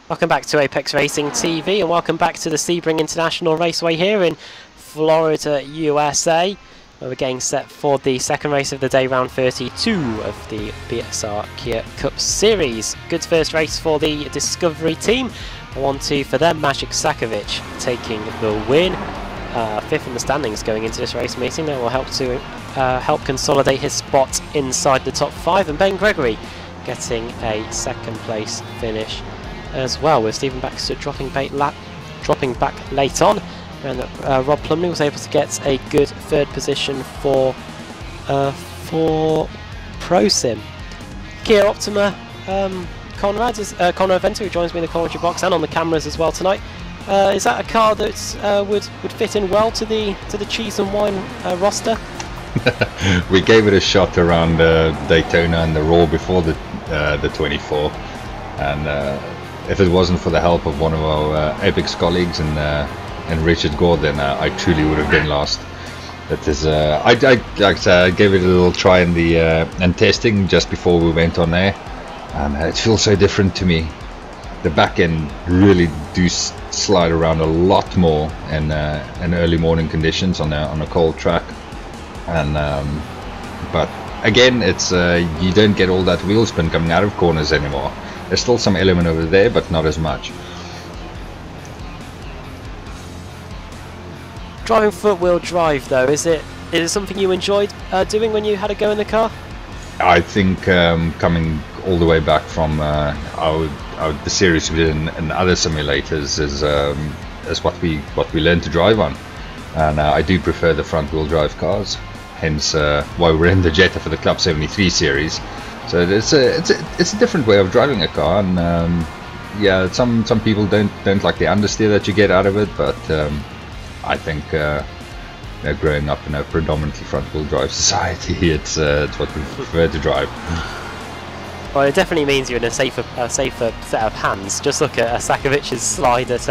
Welcome back to Apex Racing TV and welcome back to the Sebring International Raceway here in Florida, USA, where we're getting set for the second race of the day, round 32 of the BSR Kia Cup Series. Good first race for the Discovery team, 1-2 for them, Magic Sakovic taking the win. Fifth in the standings going into this race meeting. That will help to help consolidate his spot inside the top 5, and Ben Gregory getting a second place finish as well, with Stephen Baxter dropping back late on, and Rob Plumley was able to get a good third position for ProSim. Kia Optima Conrad Venter, who joins me in the commentary box and on the cameras as well tonight. Is that a car that would fit in well to the cheese and wine roster?
We gave it a shot around Daytona and the Raw before the 24, and if it wasn't for the help of one of our Apex colleagues and Richard Gore, then I truly would have been lost. That is, I gave it a little try in the and testing just before we went on air, and it feels so different to me. The back end really do slide around a lot more in early morning conditions on a cold track, and but again, it's you don't get all that wheel spin coming out of corners anymore. There's still some element over there, but not as much.
Driving front-wheel drive, though, is it something you enjoyed doing when you had a go in the car?
I think coming all the way back from the series we did in other simulators is what we learned to drive on, and I do prefer the front-wheel drive cars. Hence why we're in the Jetta for the Club 73 series. So it's a different way of driving a car, and yeah, some people don't like the understeer that you get out of it, but I think growing up in a predominantly front-wheel drive society, it's what we prefer to drive.
Well, it definitely means you're in a safer set of hands. Just look at Sakovic's slide at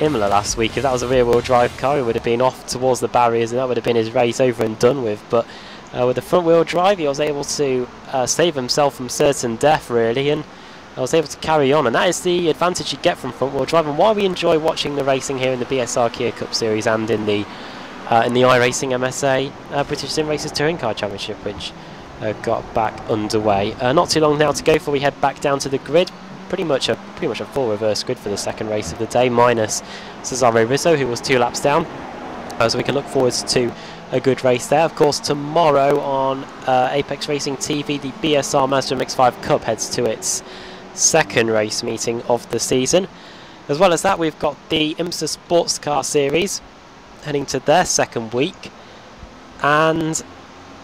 Imola last week. If that was a rear-wheel drive car, he would have been off towards the barriers, and that would have been his race over and done with. But with the front-wheel drive, he was able to save himself from certain death, really, and I was able to carry on. And that is the advantage you get from front-wheel drive, and why we enjoy watching the racing here in the BSR Kia Cup Series and in the iRacing MSA British Sim Racers Touring Car Championship, which got back underway. Not too long now to go before we head back down to the grid. Pretty much a full reverse grid for the second race of the day, minus Cesare Rizzo, who was 2 laps down. So we can look forward to a good race there. Of course, tomorrow on Apex Racing TV, the BSR Mazda MX-5 Cup heads to its second race meeting of the season. As well as that, we've got the IMSA Sports Car Series heading to their second week, and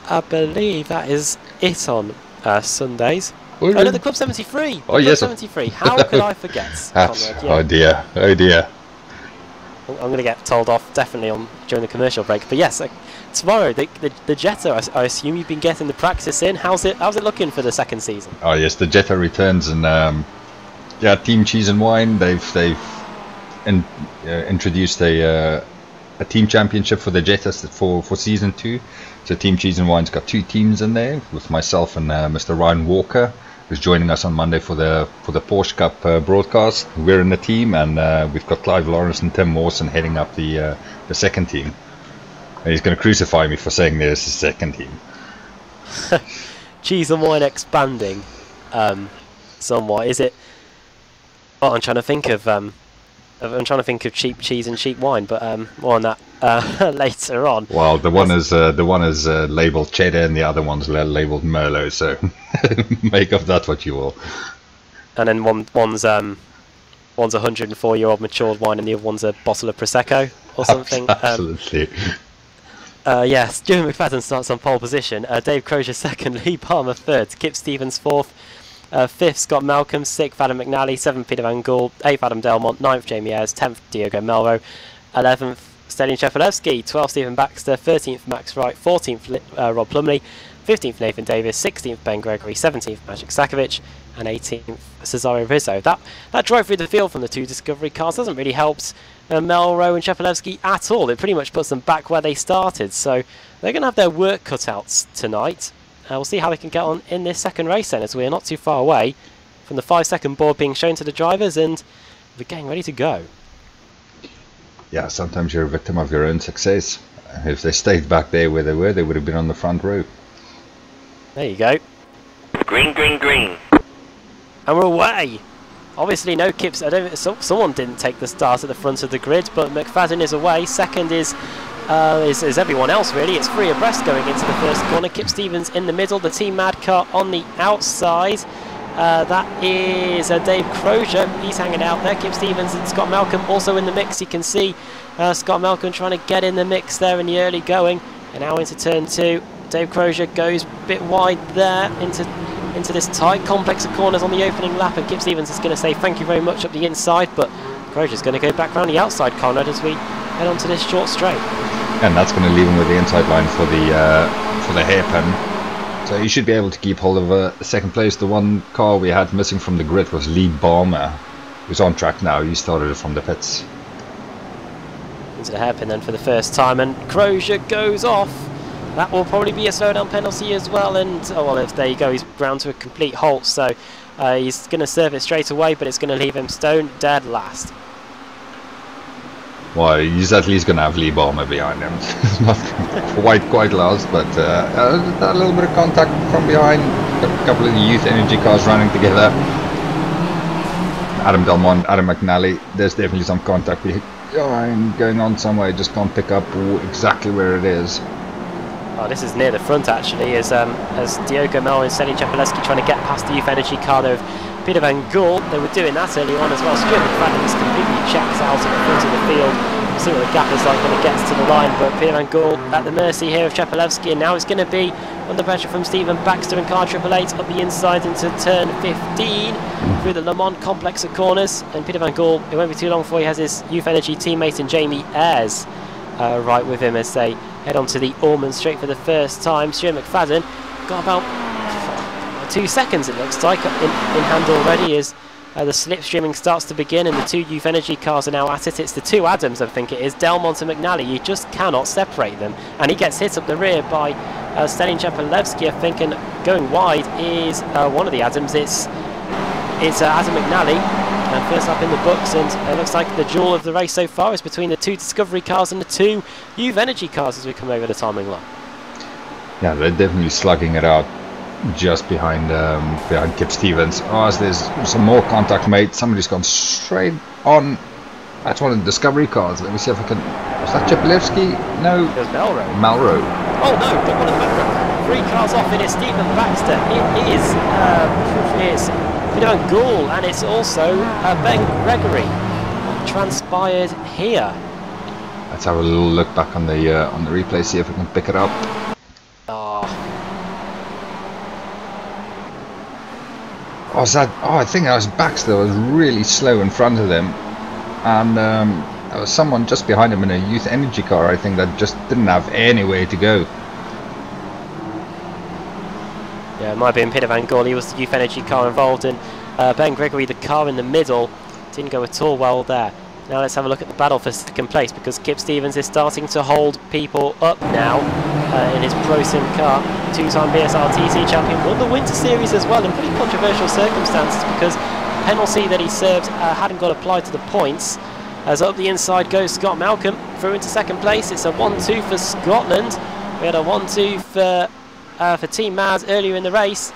I believe that is it on Sundays. Oh no, the Club 73!
Oh yes,
Club 73. How could I forget? Conrad, yeah.
Oh dear.
I'm going to get told off definitely during the commercial break. But yes, tomorrow the Jetta. I assume you've been getting the practice in. How's it looking for the second season? Oh
yes, the Jetta returns, and yeah, Team Cheese and Wine. They've introduced a team championship for the Jetta for season 2. So Team Cheese and Wine's got 2 teams in there, with myself and Mr. Ryan Walker, who's joining us on Monday for the Porsche Cup broadcast. We're in the team, and we've got Clive Lawrence and Tim Mawson heading up the second team. And he's going to crucify me for saying there's a second team.
Cheese and Wine expanding somewhat. Is it? Well, I'm trying to think of cheap cheese and cheap wine, but more on that later on.
Well, the one is labelled cheddar, and the other one's labelled Merlot. So make of that what you will.
And then one's a 104-year-old matured wine, and the other one's a bottle of prosecco or something.
Absolutely.
Yes, Stuart McFadden starts on pole position. Dave Crozier second, Lee Palmer third, Kip Stevens fourth. 5th, Scott Malcolm. 6th, Adam McNally. 7th, Peter Van Gool. 8th, Adam Delmont. 9th, Jamie Ayres. 10th, Diogo Melro. 11th, Stelian Shefalevsky. 12th, Stephen Baxter. 13th, Max Wright. 14th, Rob Plumley. 15th, Nathan Davis. 16th, Ben Gregory. 17th, Magic Sakovic. And 18th, Cesare Rizzo. That drive through the field from the 2 Discovery cars doesn't really help Melro and Shefalevsky at all. It pretty much puts them back where they started. So they're going to have their work cut out tonight. We'll see how they can get on in this second race then, as we're not too far away from the 5-second board being shown to the drivers, and we're getting ready to go.
Yeah, sometimes you're a victim of your own success. If they stayed back there where they were, they would have been on the front row.
There you go.
Green, green, green.
And we're away. Obviously no Kips. Someone didn't take the start at the front of the grid, but McFadden is away. Second is everyone else, really. It's 3 abreast going into the first corner. Kip Stevens in the middle, the Team Mad car on the outside. That is Dave Crozier. He's hanging out there. Kip Stevens and Scott Malcolm also in the mix. You can see Scott Malcolm trying to get in the mix there in the early going. And now into turn 2. Dave Crozier goes a bit wide there into into this tight complex of corners on the opening lap, and Kip Stevens is going to say thank you very much up the inside, but Grosjean's going to go back around the outside, Conrad, as we head onto this short straight.
And that's going to leave him with the inside line for the hairpin. So he should be able to keep hold of second place. The one car we had missing from the grid was Lee Balmer, who's on track now. He started it from the pits.
Into the hairpin then for the first time, and Grosjean goes off. That will probably be a slowdown penalty as well, and oh well, if there you go, he's ground to a complete halt, so he's going to serve it straight away, but it's going to leave him stone dead last.
Well, he's at least going to have Lee Balmer behind him. It's not quite last, but a little bit of contact from behind. A couple of the Youth Energy cars running together. Adam Delmont, Adam McNally, there's definitely some contact behind going on somewhere. Just can't pick up exactly where it is.
Oh, this is near the front actually, as Diogo Mel and Sally Chapelewski trying to get past the Youth Energy car there of Peter Van Gool. They were doing that early on as well. Stuart McFadden is completely checked out at the front of the field. We'll see what the gap is like when it gets to the line, but Peter Van Gool at the mercy here of Chapelewski, and now it's going to be under pressure from Stephen Baxter and car 888 up the inside into turn 15 through the Le Mans complex of corners, and Peter Van Gool, it won't be too long before he has his Youth Energy teammate and Jamie Ayres right with him as they head on to the Ormond Straight for the first time. Stuart McFadden got about 2 seconds, it looks like, in hand already as the slipstreaming starts to begin, and the two Youth Energy cars are now at it. It's the two Adams, I think it is, Delmont and McNally. You just cannot separate them, and he gets hit up the rear by Stalin Chapelewski, I think, and going wide is one of the Adams. It's Adam McNally. First up in the books, and it looks like the duel of the race so far is between the two Discovery cars and the two Youth Energy cars as we come over the timing line.
Yeah, they're definitely slugging it out just behind Kip Stevens. Oh, as there's some more contact made. Somebody's gone straight on. That's one of the Discovery cars. Let me see if I can. Was that Chapelewski? No.
It was Melrose.
Melrose.
Oh no, don't want to Melrose. 3 cars off, and it's Stephen Baxter. It is Peter Van Gool, and it's also Ben Gregory. What transpired here?
Let's have a little look back on the replay, see if we can pick it up.
Oh,
I think that was Baxter. Was really slow in front of them, and there was someone just behind him in a Youth Energy car, I think, that just didn't have anywhere to go.
yeah, it might have been Peter Van Gool. He was the Youth Energy car involved, and Ben Gregory, the car in the middle, didn't go at all well there. Now let's have a look at the battle for second place, because Kip Stevens is starting to hold people up now in his Pro Sim car. 2-time BSR TC champion, won the Winter Series as well in pretty controversial circumstances, because the penalty that he served hadn't got applied to the points. As up the inside goes Scott Malcolm through into second place. It's a 1-2 for Scotland. We had a 1-2 for Team Maz earlier in the race,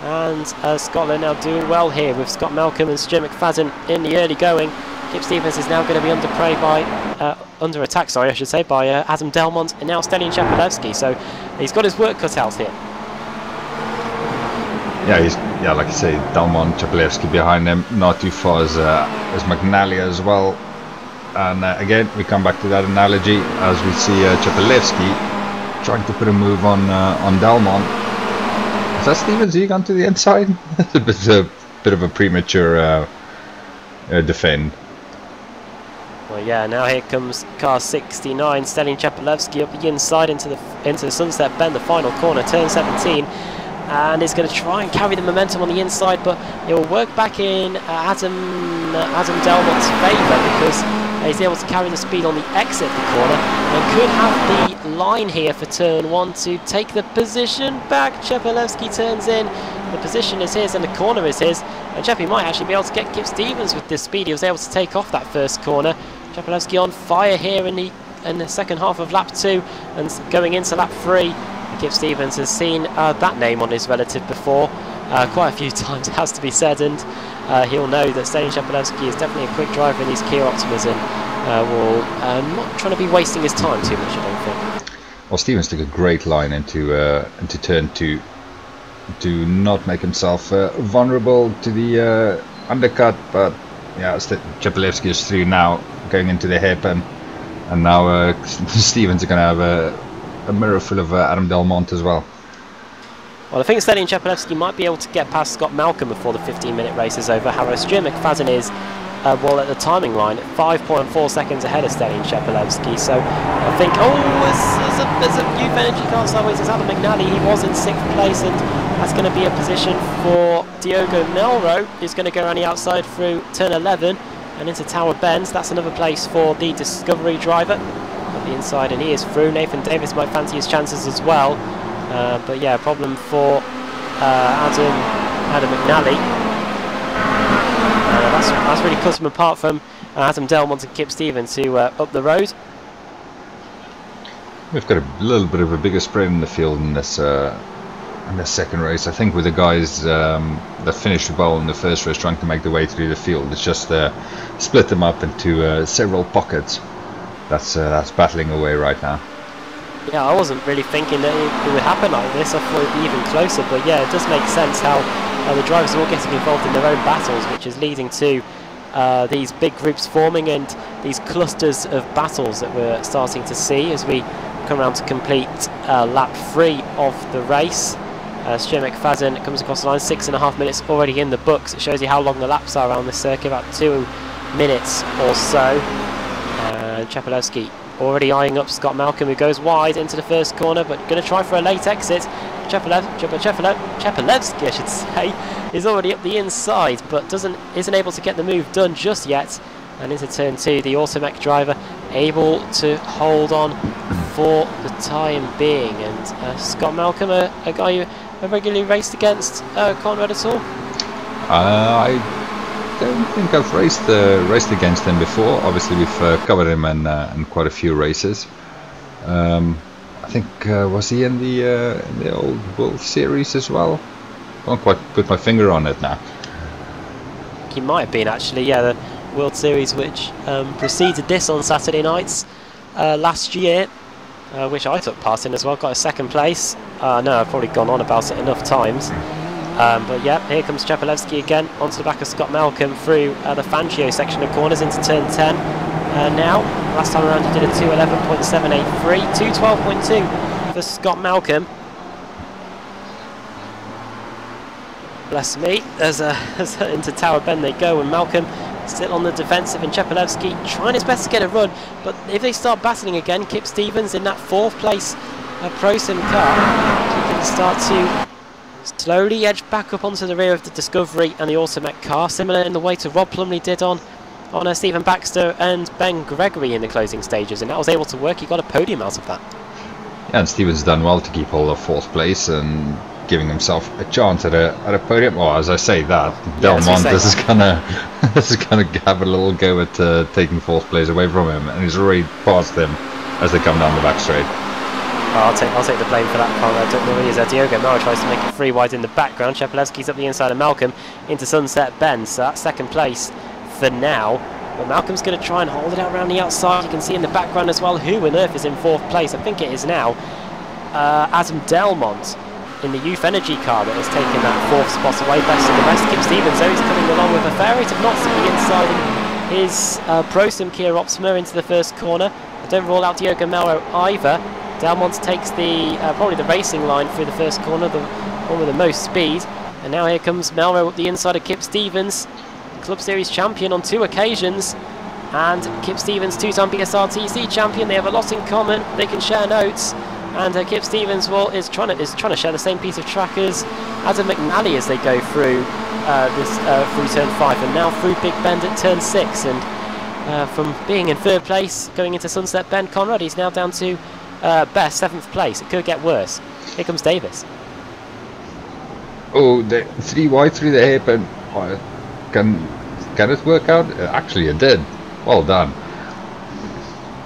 and Scotland now doing well here with Scott Malcolm and Stuart McFadden in the early going. Kip Stevens is now going to be under attack, I should say, by Adam Delmont and now Stalin Chapelewski. So he's got his work cut out here.
Yeah, like I say, Delmont, Chapelewski behind him, not too far as McNally as well. And again, we come back to that analogy as we see Chapelewski trying to put a move on Delmont. Is that Stevens? He gone to the inside? It's a bit of a premature defend.
Well, yeah, now here comes car 69, Stalin Chapelewski up the inside into the Sunset Bend, the final corner, turn 17, and is going to try and carry the momentum on the inside, but it will work back in Adam Delmont's favour, because he's able to carry the speed on the exit of the corner and could have the line here for turn 1 to take the position back. Chapelewski turns in, the position is his and the corner is his, and Chappie might actually be able to get Kip Stevens with this speed. He was able to take off that first corner. Chapelewski on fire here in the second half of lap 2 and going into lap 3. Kip Stevens has seen that name on his relative before quite a few times, it has to be said, and he'll know that Stalin Chapelewski is definitely a quick driver in these Kia Optimas, and will not trying to be wasting his time too much, I don't think.
Well, Stevens took a great line into turn 2 to not make himself vulnerable to the undercut, but yeah, Chapelewski is through now, going into the hairpin, and now Stevens are going to have a mirror full of Adam Delmont as well.
Well, I think Stelian Chepelevsky might be able to get past Scott Malcolm before the 15-minute race is over. However, Stuart McFadden is, well, at the timing line, 5.4 seconds ahead of Stelian Chepelevsky. So I think, there's a Youth Energy car sideways. It's Adam McNally. He was in 6th place, and that's going to be a position for Diogo Melro, who's going to go around the outside through turn 11 and into Tower Bends. That's another place for the Discovery driver at the inside, and he is through. Nathan Davis might fancy his chances as well. But yeah, problem for Adam McNally. That's really cut him apart from Adam Delmont and Kip Stevens, who up the road.
We've got a little bit of a bigger spread in the field in this second race. I think with the guys that finished well in the first race trying to make their way through the field, it's just split them up into several pockets. That's battling away right now.
Yeah, I wasn't really thinking that it would happen like this. I thought it would be even closer, but yeah, it does make sense how the drivers are all getting involved in their own battles, which is leading to these big groups forming and these clusters of battles that we're starting to see as we come around to complete lap 3 of the race. Stuart McFadden comes across the line, 6.5 minutes already in the books. It shows you how long the laps are around this circuit, about 2 minutes or so. Chepelevsky already eyeing up Scott Malcolm, who goes wide into the first corner, but going to try for a late exit. Chepelevsky, I should say, is already up the inside, but isn't able to get the move done just yet. And into turn 2, the Automech driver able to hold on for the time being. And Scott Malcolm, a guy you have regularly raced against, Conrad at all?
I don't think I've raced against him before. Obviously, we've covered him in quite a few races. I think was he in the old World Series as well? I can't quite put my finger on it now.
He might have been actually, yeah. The World Series which preceded this on Saturday nights last year, which I took part in as well. Got a 2nd place. No, I've probably gone on about it enough times. But yeah, here comes Chepelevsky again onto the back of Scott Malcolm through the Fangio section of corners into turn 10. Now, last time around he did a 2:11.783, 2:12.2 for Scott Malcolm. Bless me, as into Tower Bend they go, and Malcolm still on the defensive, and Chepelevsky trying his best to get a run. But if they start battling again, Kip Stevens in that 4th place Pro Sim car, he can start to slowly edge back up onto the rear of the Discovery and the Automech car, similar in the way to Rob Plumley did on Stephen Baxter and Ben Gregory in the closing stages, and that was able to work. He got a podium out of that.
Yeah, and Stevens done well to keep hold of 4th place and giving himself a chance at a podium. Well, as I say that, Delmont is gonna have a little go at taking 4th place away from him, and he's already passed them as they come down the back straight.
I'll take the blame for that, Conrad. Don't worry, as Diogo Melro tries to make it 3 wide in the background. Chepelevsky's up the inside of Malcolm into Sunset Bend, so that's 2nd place for now. But Malcolm's going to try and hold it out around the outside. You can see in the background as well who on earth is in 4th place. I think it is now Adam Delmont in the Youth Energy car that has taken that 4th spot away, best of the rest. Kip Stevens, though, he's coming along with a fair rate of knots to the inside in his Pro Sim Kia Optima into the first corner. I don't rule out Diogo Melro either. Delmont takes the probably the racing line through the first corner, the one with the most speed. And now here comes Melro up the inside of Kip Stevens, Club Series champion on 2 occasions. And Kip Stevens, 2-time BSRTC champion. They have a lot in common. They can share notes. And Kip Stevens is trying to share the same piece of track as Adam McNally as they go through through turn 5 and now through Big Bend at turn 6. And from being in 3rd place going into Sunset Bend, Conrad, he's now down to best 7th place. It could get worse. Here comes Davis.
Oh, the 3 wide through the hairpin. Can it work out? Actually, it did. Well done.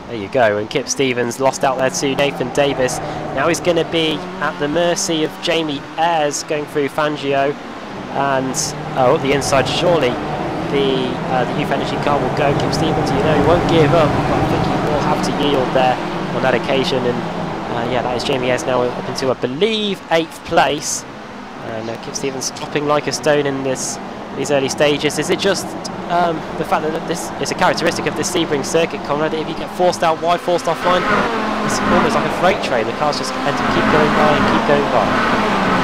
There you go, and Kip Stevens lost out there to Nathan Davis. Now he's going to be at the mercy of Jamie Ayres going through Fangio, and up the inside surely the Youth Energy car will go. Kip Stevens, he won't give up, but I think he will have to yield there on that occasion. And yeah, that is Jamie Ayres now up into, I believe, 8th place. And Kip Stevens dropping like a stone in these early stages. Is it just the fact that this is a characteristic of this Sebring circuit, Conrad? If you get forced out wide, forced offline, it's almost like a freight train. The cars just keep going by and keep going by.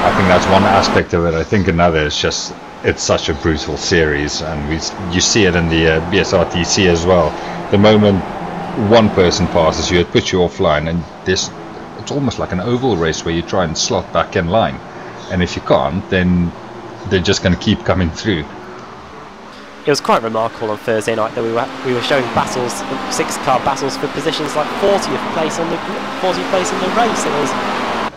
I think that's one aspect of it. I think another is just it's such a brutal series, and you see it in the BSRTC as well. The moment one person passes you, it puts you offline, and it's almost like an oval race where you try and slot back in line, and if you can't, then they're just going to keep coming through.
It was quite remarkable on Thursday night that we were showing battles, 6-car battles for positions like 40th place in the race. It was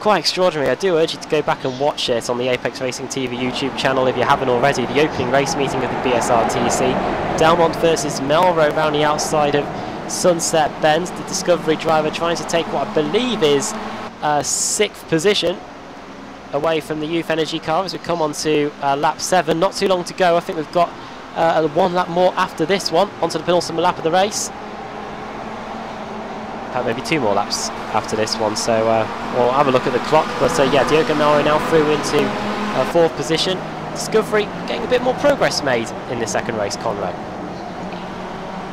quite extraordinary. I do urge you to go back and watch it on the Apex Racing TV YouTube channel if you haven't already. The opening race meeting of the BSRTC, Delmont versus Melrose around the outside of Sunset Bend. The Discovery driver trying to take what I believe is 6th position away from the Youth Energy car as we come on to lap 7. Not too long to go. I think we've got 1 lap more after this one onto the penultimate lap of the race. Maybe 2 more laps after this one, so we'll have a look at the clock. But yeah, Diogo Melro now through into 4th position. Discovery getting a bit more progress made in the second race, Conrad.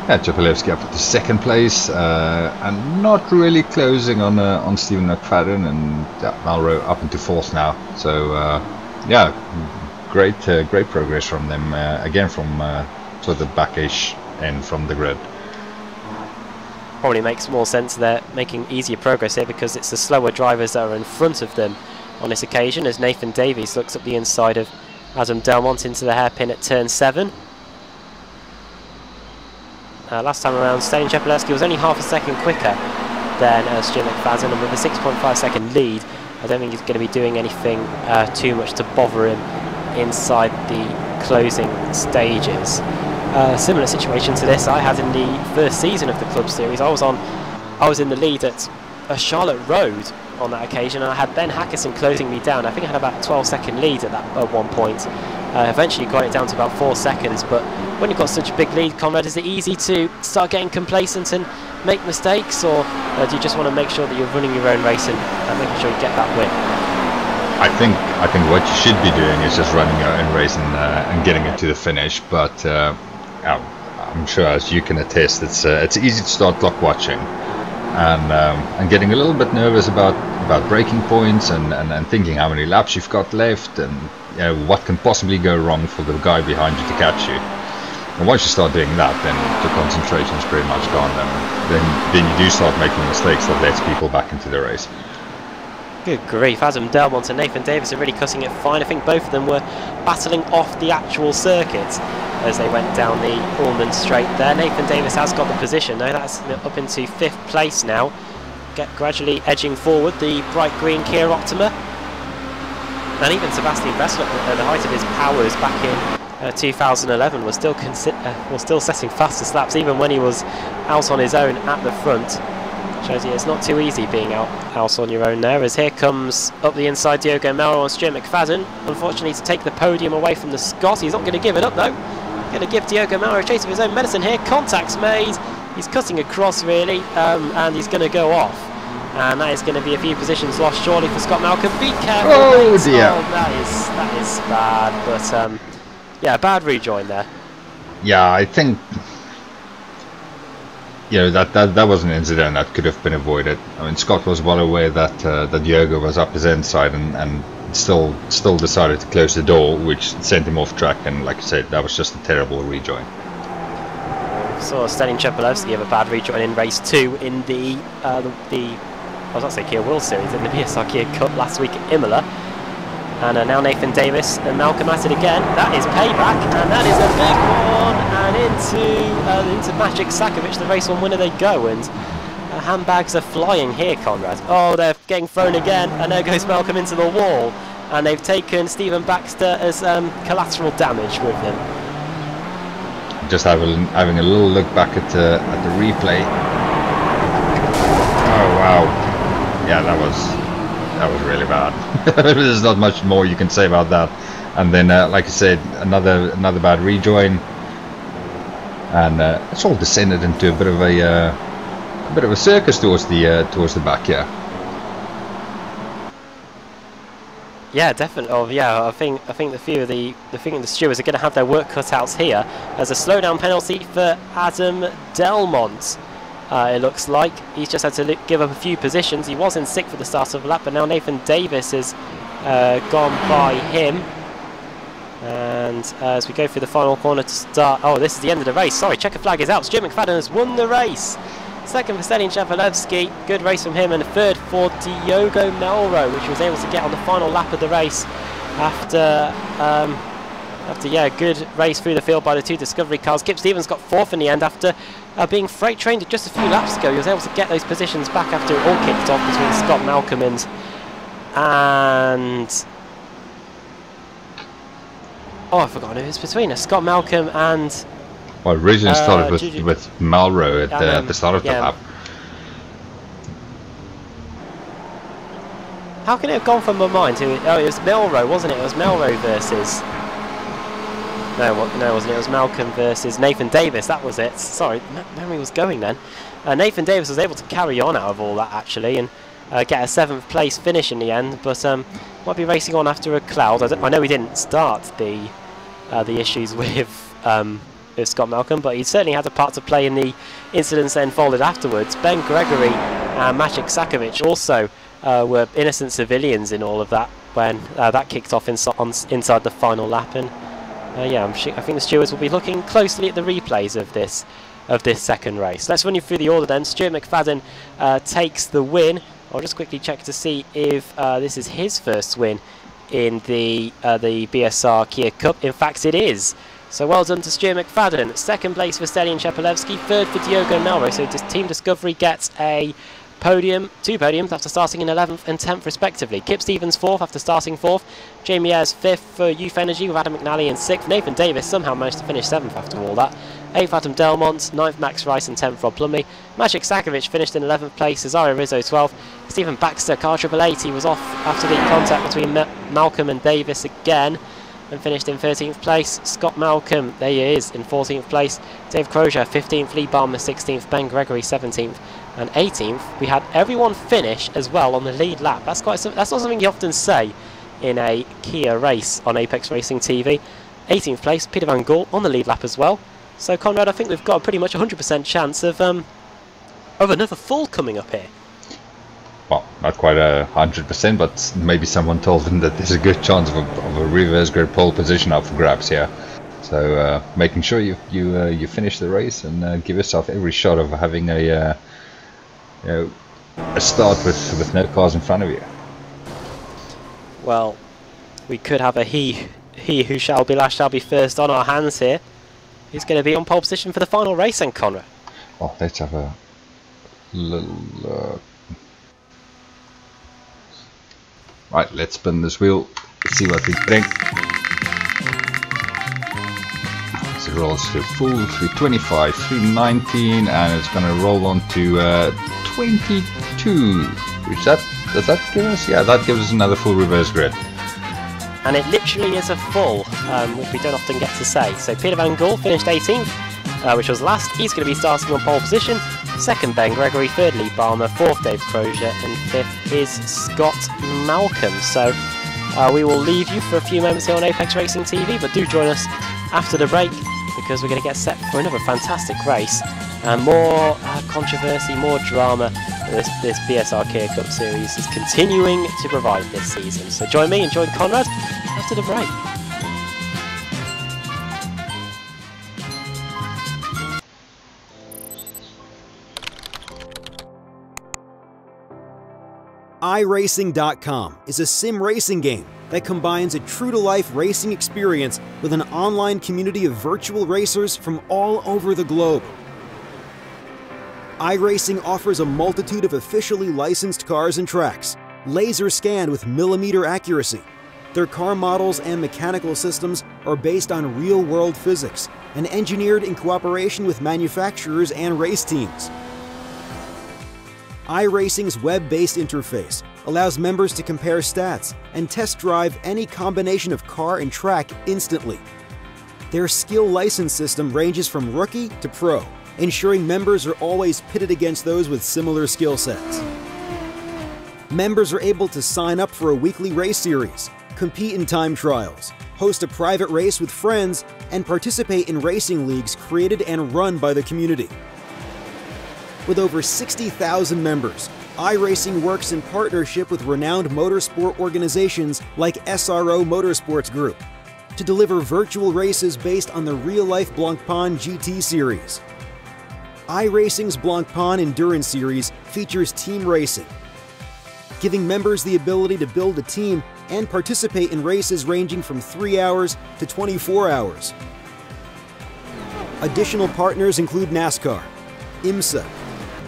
Yeah, Chapelevsky up to 2nd place, and not really closing on Stephen McFadden, and Melro up into 4th now. So yeah, great progress from them again from sort of backish end from the grid.
Probably makes more sense they're making easier progress here because it's the slower drivers that are in front of them on this occasion, as Nathan Davies looks up the inside of Adam Delmont into the hairpin at turn 7. Last time around, Stain Chepelewski was only half a second quicker than Stuart McFadden, and with a 6.5 second lead, I don't think he's going to be doing anything too much to bother him inside the closing stages. Similar situation to this I had in the first season of the Club Series. I was in the lead at Charlotte Road on that occasion, and I had Ben Hackerson closing me down. I think I had about a 12-second lead at one point. Eventually got it down to about 4 seconds, but when you've got such a big lead, Conrad, is it easy to start getting complacent and make mistakes, or do you just want to make sure that you're running your own race and making sure you get that win?
I think what you should be doing is just running your own race and getting it to the finish, but I'm sure, as you can attest, it's easy to start clock watching and getting a little bit nervous about braking points and thinking how many laps you've got left, and what can possibly go wrong for the guy behind you to catch you. And once you start doing that, then the concentration is pretty much gone, and then you do start making mistakes that lets people back into the race.
Good grief, Adam Delmont and Nathan Davis are really cutting it fine. I think both of them were battling off the actual circuit as they went down the Ullman straight there. Nathan Davis has got the position though, that's up into 5th place now. Gradually edging forward the bright green Kia Optima. And even Sebastian Vettel at the height of his powers back in 2011 was still setting fastest laps even when he was out on his own at the front. Shows you it's not too easy being out on your own there, as here comes up the inside Diogo Melro and Stuart McFadden. Unfortunately, to take the podium away from the Scot. He's not going to give it up though. Going to give Diogo Melro a chase of his own medicine here. Contact's made. He's cutting across really, and he's going to go off. And that is going to be a few positions lost surely for Scott Malcolm. Be careful.
Oh dear.
Oh, that is bad, but yeah, bad rejoin there.
Yeah, I think that was an incident that could have been avoided. I mean, Scott was well aware that that Diogo was up his inside and still decided to close the door, which sent him off track. And like I said, that was just a terrible rejoin.
Saw Stalin Chepelewski have a bad rejoin in race 2 in the I was not saying Kia World Series, in the BSR Kia Cup last week at Imola. And now Nathan Davis and Malcolm at it again. That is payback, and that is a big one. And into Magic Sakovic, the race 1 winner they go. And handbags are flying here, Conrad. Oh, they're getting thrown again, and there goes Malcolm into the wall. And they've taken Stephen Baxter as collateral damage with them.
Just having a little look back at the replay. Oh wow. Yeah, that was really bad. There's not much more you can say about that. And then, like I said, another bad rejoin, and it's all descended into a bit of a circus towards the back here.
Yeah, definitely. Oh, yeah. I think the stewards are going to have their work cut out here as a slowdown penalty for Adam Delmont. It looks like he's just had to give up a few positions. He was in 6th at the start of the lap, but now Nathan Davis has gone by him. And as we go through the final corner to start... Oh, this is the end of the race. Sorry, checker flag is out. Stuart McFadden has won the race. Second for Stelian Shepelevsky. Good race from him. And third for Diogo Melro, which was able to get on the final lap of the race after good race through the field by the two Discovery cars. Kip Stevens got fourth in the end after being freight trained just a few laps ago. He was able to get those positions back after it all kicked off between Scott Malcolm and oh, I've forgotten who it was between us. Scott Malcolm and...
Well, originally started with Malro at the start of the lap.
How can it have gone from my mind to... Oh, it was Melro, wasn't it? It was Melro versus... No, it wasn't. It was Malcolm versus Nathan Davis. That was it. Sorry, memory was going then. Nathan Davis was able to carry on out of all that, actually, and get a 7th place finish in the end, but might be racing on after a cloud. I know he didn't start the issues with Scott Malcolm, but he certainly had a part to play in the incidents that unfolded afterwards. Ben Gregory and Maciek Sakovic also were innocent civilians in all of that when that kicked off inside the final lap. And I think the stewards will be looking closely at the replays of this second race. Let's run you through the order then. Stuart McFadden takes the win. I'll just quickly check to see if this is his first win in the BSR Kia Cup. In fact, it is. So well done to Stuart McFadden. Second place for Stelian Shepelevsky. Third for Diogo Melro. So Team Discovery gets a podium, 2 podiums after starting in 11th and 10th respectively. Kip Stevens 4th after starting 4th. Jamie Ayres 5th for Youth Energy with Adam McNally in 6th. Nathan Davis somehow managed to finish 7th after all that. 8th Adam Delmont, 9th Max Rice and 10th Rob Plumley. Maciek Sakovic finished in 11th place, Cesario Rizzo 12th. Stephen Baxter, car 888, he was off after the contact between Malcolm and Davis again and finished in 13th place. Scott Malcolm, there he is, in 14th place. Dave Crozier 15th, Lee Balmer 16th, Ben Gregory 17th and 18th. We had everyone finish as well on the lead lap. That's not something you often say in a Kia race on Apex Racing TV. 18th place, Peter Van Gool on the lead lap as well. So Conrad, I think we've got a pretty much 100% chance of another full coming up here.
Well, not quite 100%, but maybe someone told them that there's a good chance of a reverse grid pole position up for grabs here. So making sure you finish the race and give yourself every shot of having a start with no cars in front of you.
Well, we could have a he who shall be last shall be first on our hands here. Who's going to be on pole position for the final race then, Conrad?
Well, let's have a little right, let's spin this wheel, see what we bring. So it rolls through full, through 25, through 19, and it's going to roll on to 22. Which does that give us? Yeah, that gives us another full reverse grid.
And it literally is a full, which we don't often get to say. So Peter Van Gool finished 18th, which was last. He's going to be starting on pole position. Second, Ben Gregory. Third, Lee Balmer. Fourth, Dave Crozier. And fifth is Scott Malcolm. So we will leave you for a few moments here on Apex Racing TV, but do join us after the break because we're going to get set for another fantastic race. And more controversy, more drama. This BSR Kia Cup series is continuing to provide this season. So join me and join Conrad after the break.
iRacing.com is a sim racing game that combines a true-to-life racing experience with an online community of virtual racers from all over the globe. iRacing offers a multitude of officially licensed cars and tracks, laser scanned with millimeter accuracy. Their car models and mechanical systems are based on real-world physics and engineered in cooperation with manufacturers and race teams. iRacing's web-based interface allows members to compare stats and test drive any combination of car and track instantly. Their skill license system ranges from rookie to pro, ensuring members are always pitted against those with similar skill sets. Members are able to sign up for a weekly race series, compete in time trials, host a private race with friends, and participate in racing leagues created and run by the community. With over 60,000 members, iRacing works in partnership with renowned motorsport organizations like SRO Motorsports Group to deliver virtual races based on the real-life Blancpain GT series. iRacing's Blancpain Endurance Series features team racing, giving members the ability to build a team and participate in races ranging from 3 hours to 24 hours. Additional partners include NASCAR, IMSA,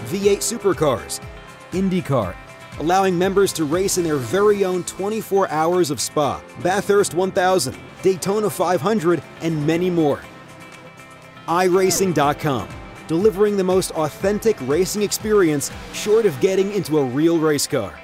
V8 Supercars, IndyCar, allowing members to race in their very own 24 hours of Spa, Bathurst 1000, Daytona 500, and many more. iRacing.com, delivering the most authentic racing experience short of getting into a real race car.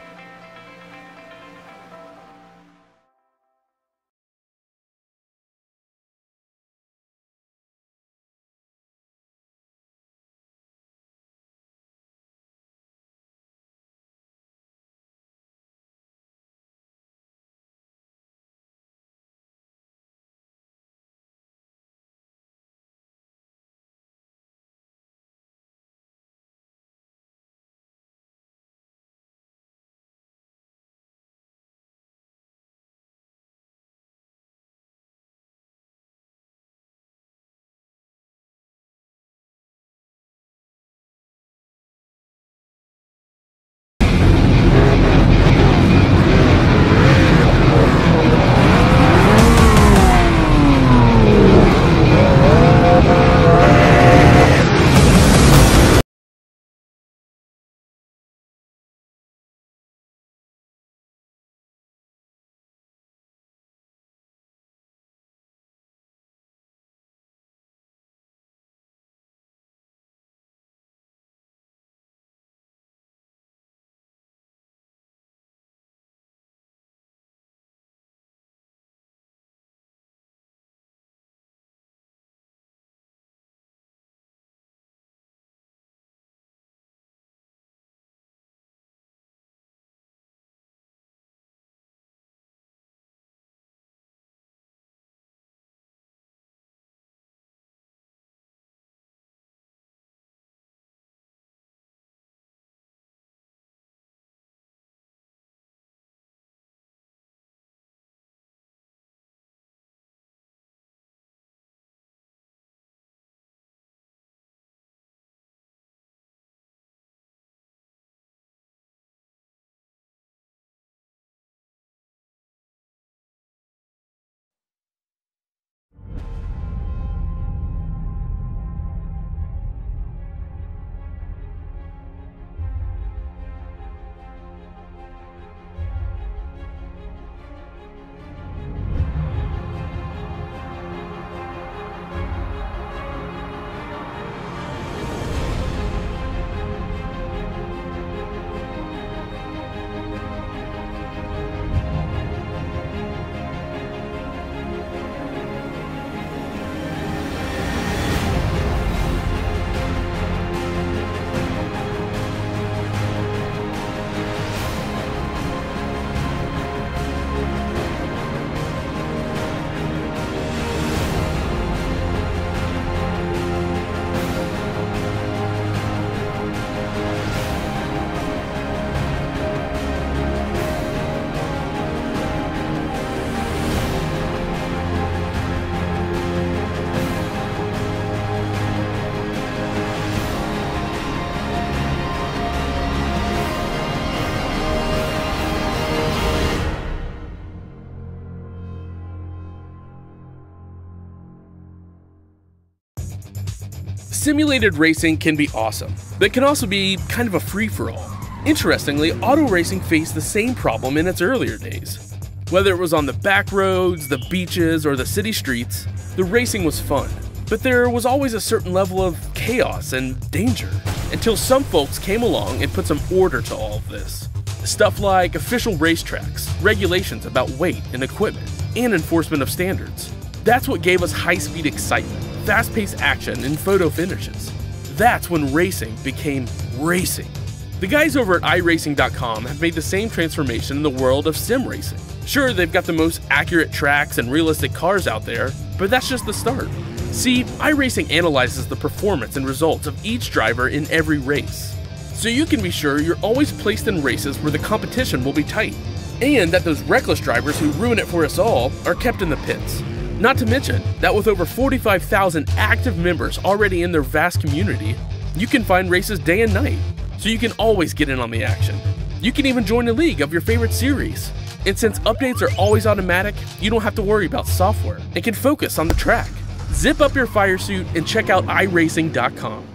Simulated racing can be awesome, but it can also be kind of a free-for-all. Interestingly, auto racing faced the same problem in its earlier days. Whether it was on the back roads, the beaches, or the city streets, the racing was fun. But there was always a certain level of chaos and danger, until some folks came along and put some order to all of this. Stuff like official racetracks, regulations about weight and equipment, and enforcement of standards. That's what gave us high-speed excitement, fast-paced action, and photo finishes. That's when racing became racing. The guys over at iRacing.com have made the same transformation in the world of sim racing. Sure, they've got the most accurate tracks and realistic cars out there, but that's just the start. See, iRacing analyzes the performance and results of each driver in every race. so you can be sure you're always placed in races where the competition will be tight, and that those reckless drivers who ruin it for us all are kept in the pits. Not to mention that with over 45,000 active members already in their vast community, you can find races day and night, so you can always get in on the action. You can even join a league of your favorite series. And since updates are always automatic, you don't have to worry about software and can focus on the track. Zip up your fire suit and check out iRacing.com.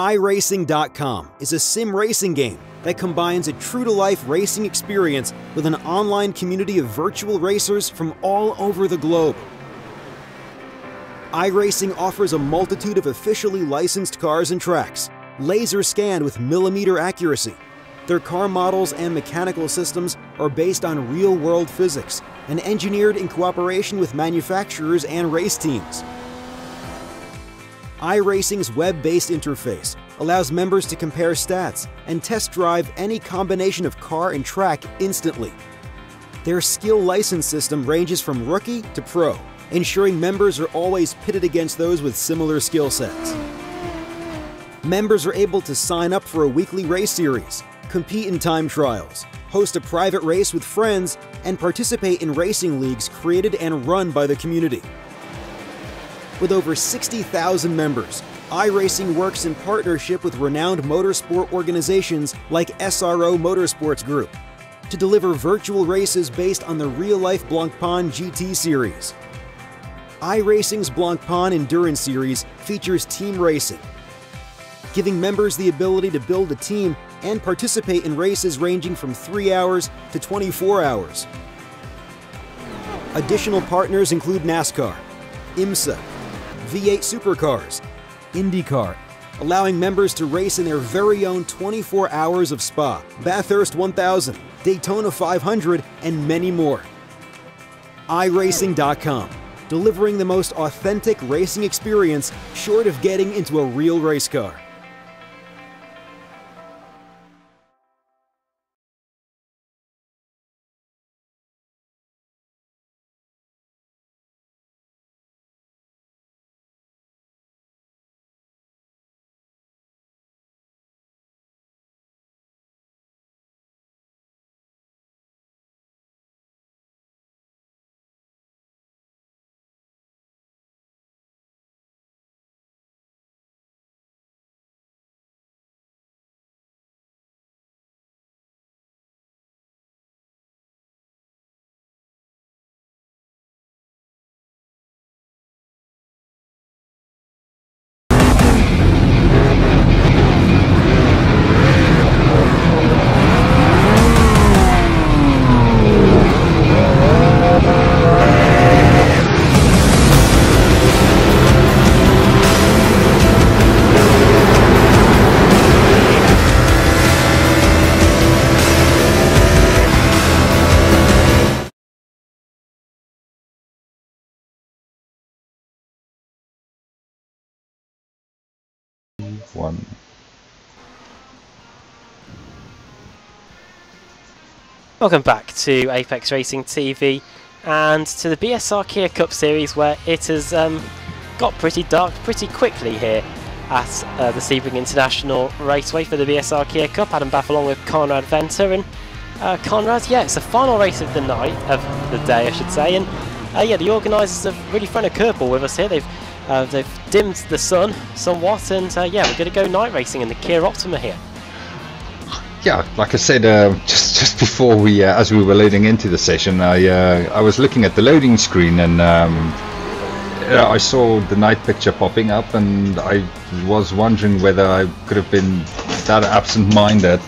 iRacing.com is a sim racing game that combines a true-to-life racing experience with an online community of virtual racers from all over the globe. iRacing offers a multitude of officially licensed cars and tracks, laser scanned with millimeter accuracy. Their car models and mechanical systems are based on real-world physics and engineered in cooperation with manufacturers and race teams. iRacing's web-based interface allows members to compare stats and test drive any combination of car and track instantly. Their skill license system ranges from rookie to pro, ensuring members are always pitted against those with similar skill sets. Members are able to sign up for a weekly race series, compete in time trials, host a private race with friends, and participate in racing leagues created and run by the community. With over 60,000 members, iRacing works in partnership with renowned motorsport organizations like SRO Motorsports Group to deliver virtual races based on the real-life Blancpain GT series. iRacing's Blancpain Endurance Series features team racing, giving members the ability to build a team and participate in races ranging from 3 hours to 24 hours. Additional partners include NASCAR, IMSA, V8 Supercars, IndyCar, allowing members to race in their very own 24 hours of Spa, Bathurst 1000, Daytona 500, and many more. iRacing.com, delivering the most authentic racing experience short of getting into a real race car.
One.
Welcome back to Apex Racing TV and to the BSR Kia Cup series, where it has got pretty dark pretty quickly here at the Sebring International Raceway for the BSR Kia Cup. Adam Baff along with Conrad Venter, and Conrad, yeah, it's the final race of the night, of the day I should say, and yeah, the organisers have really thrown a curveball with us here. They've dimmed the sun somewhat, and yeah, we're going to go night racing in the Kia Optima here.
Yeah, like I said, just before we, as we were loading into the session, I was looking at the loading screen, and I saw the night picture popping up, and I was wondering whether I could have been that absent-minded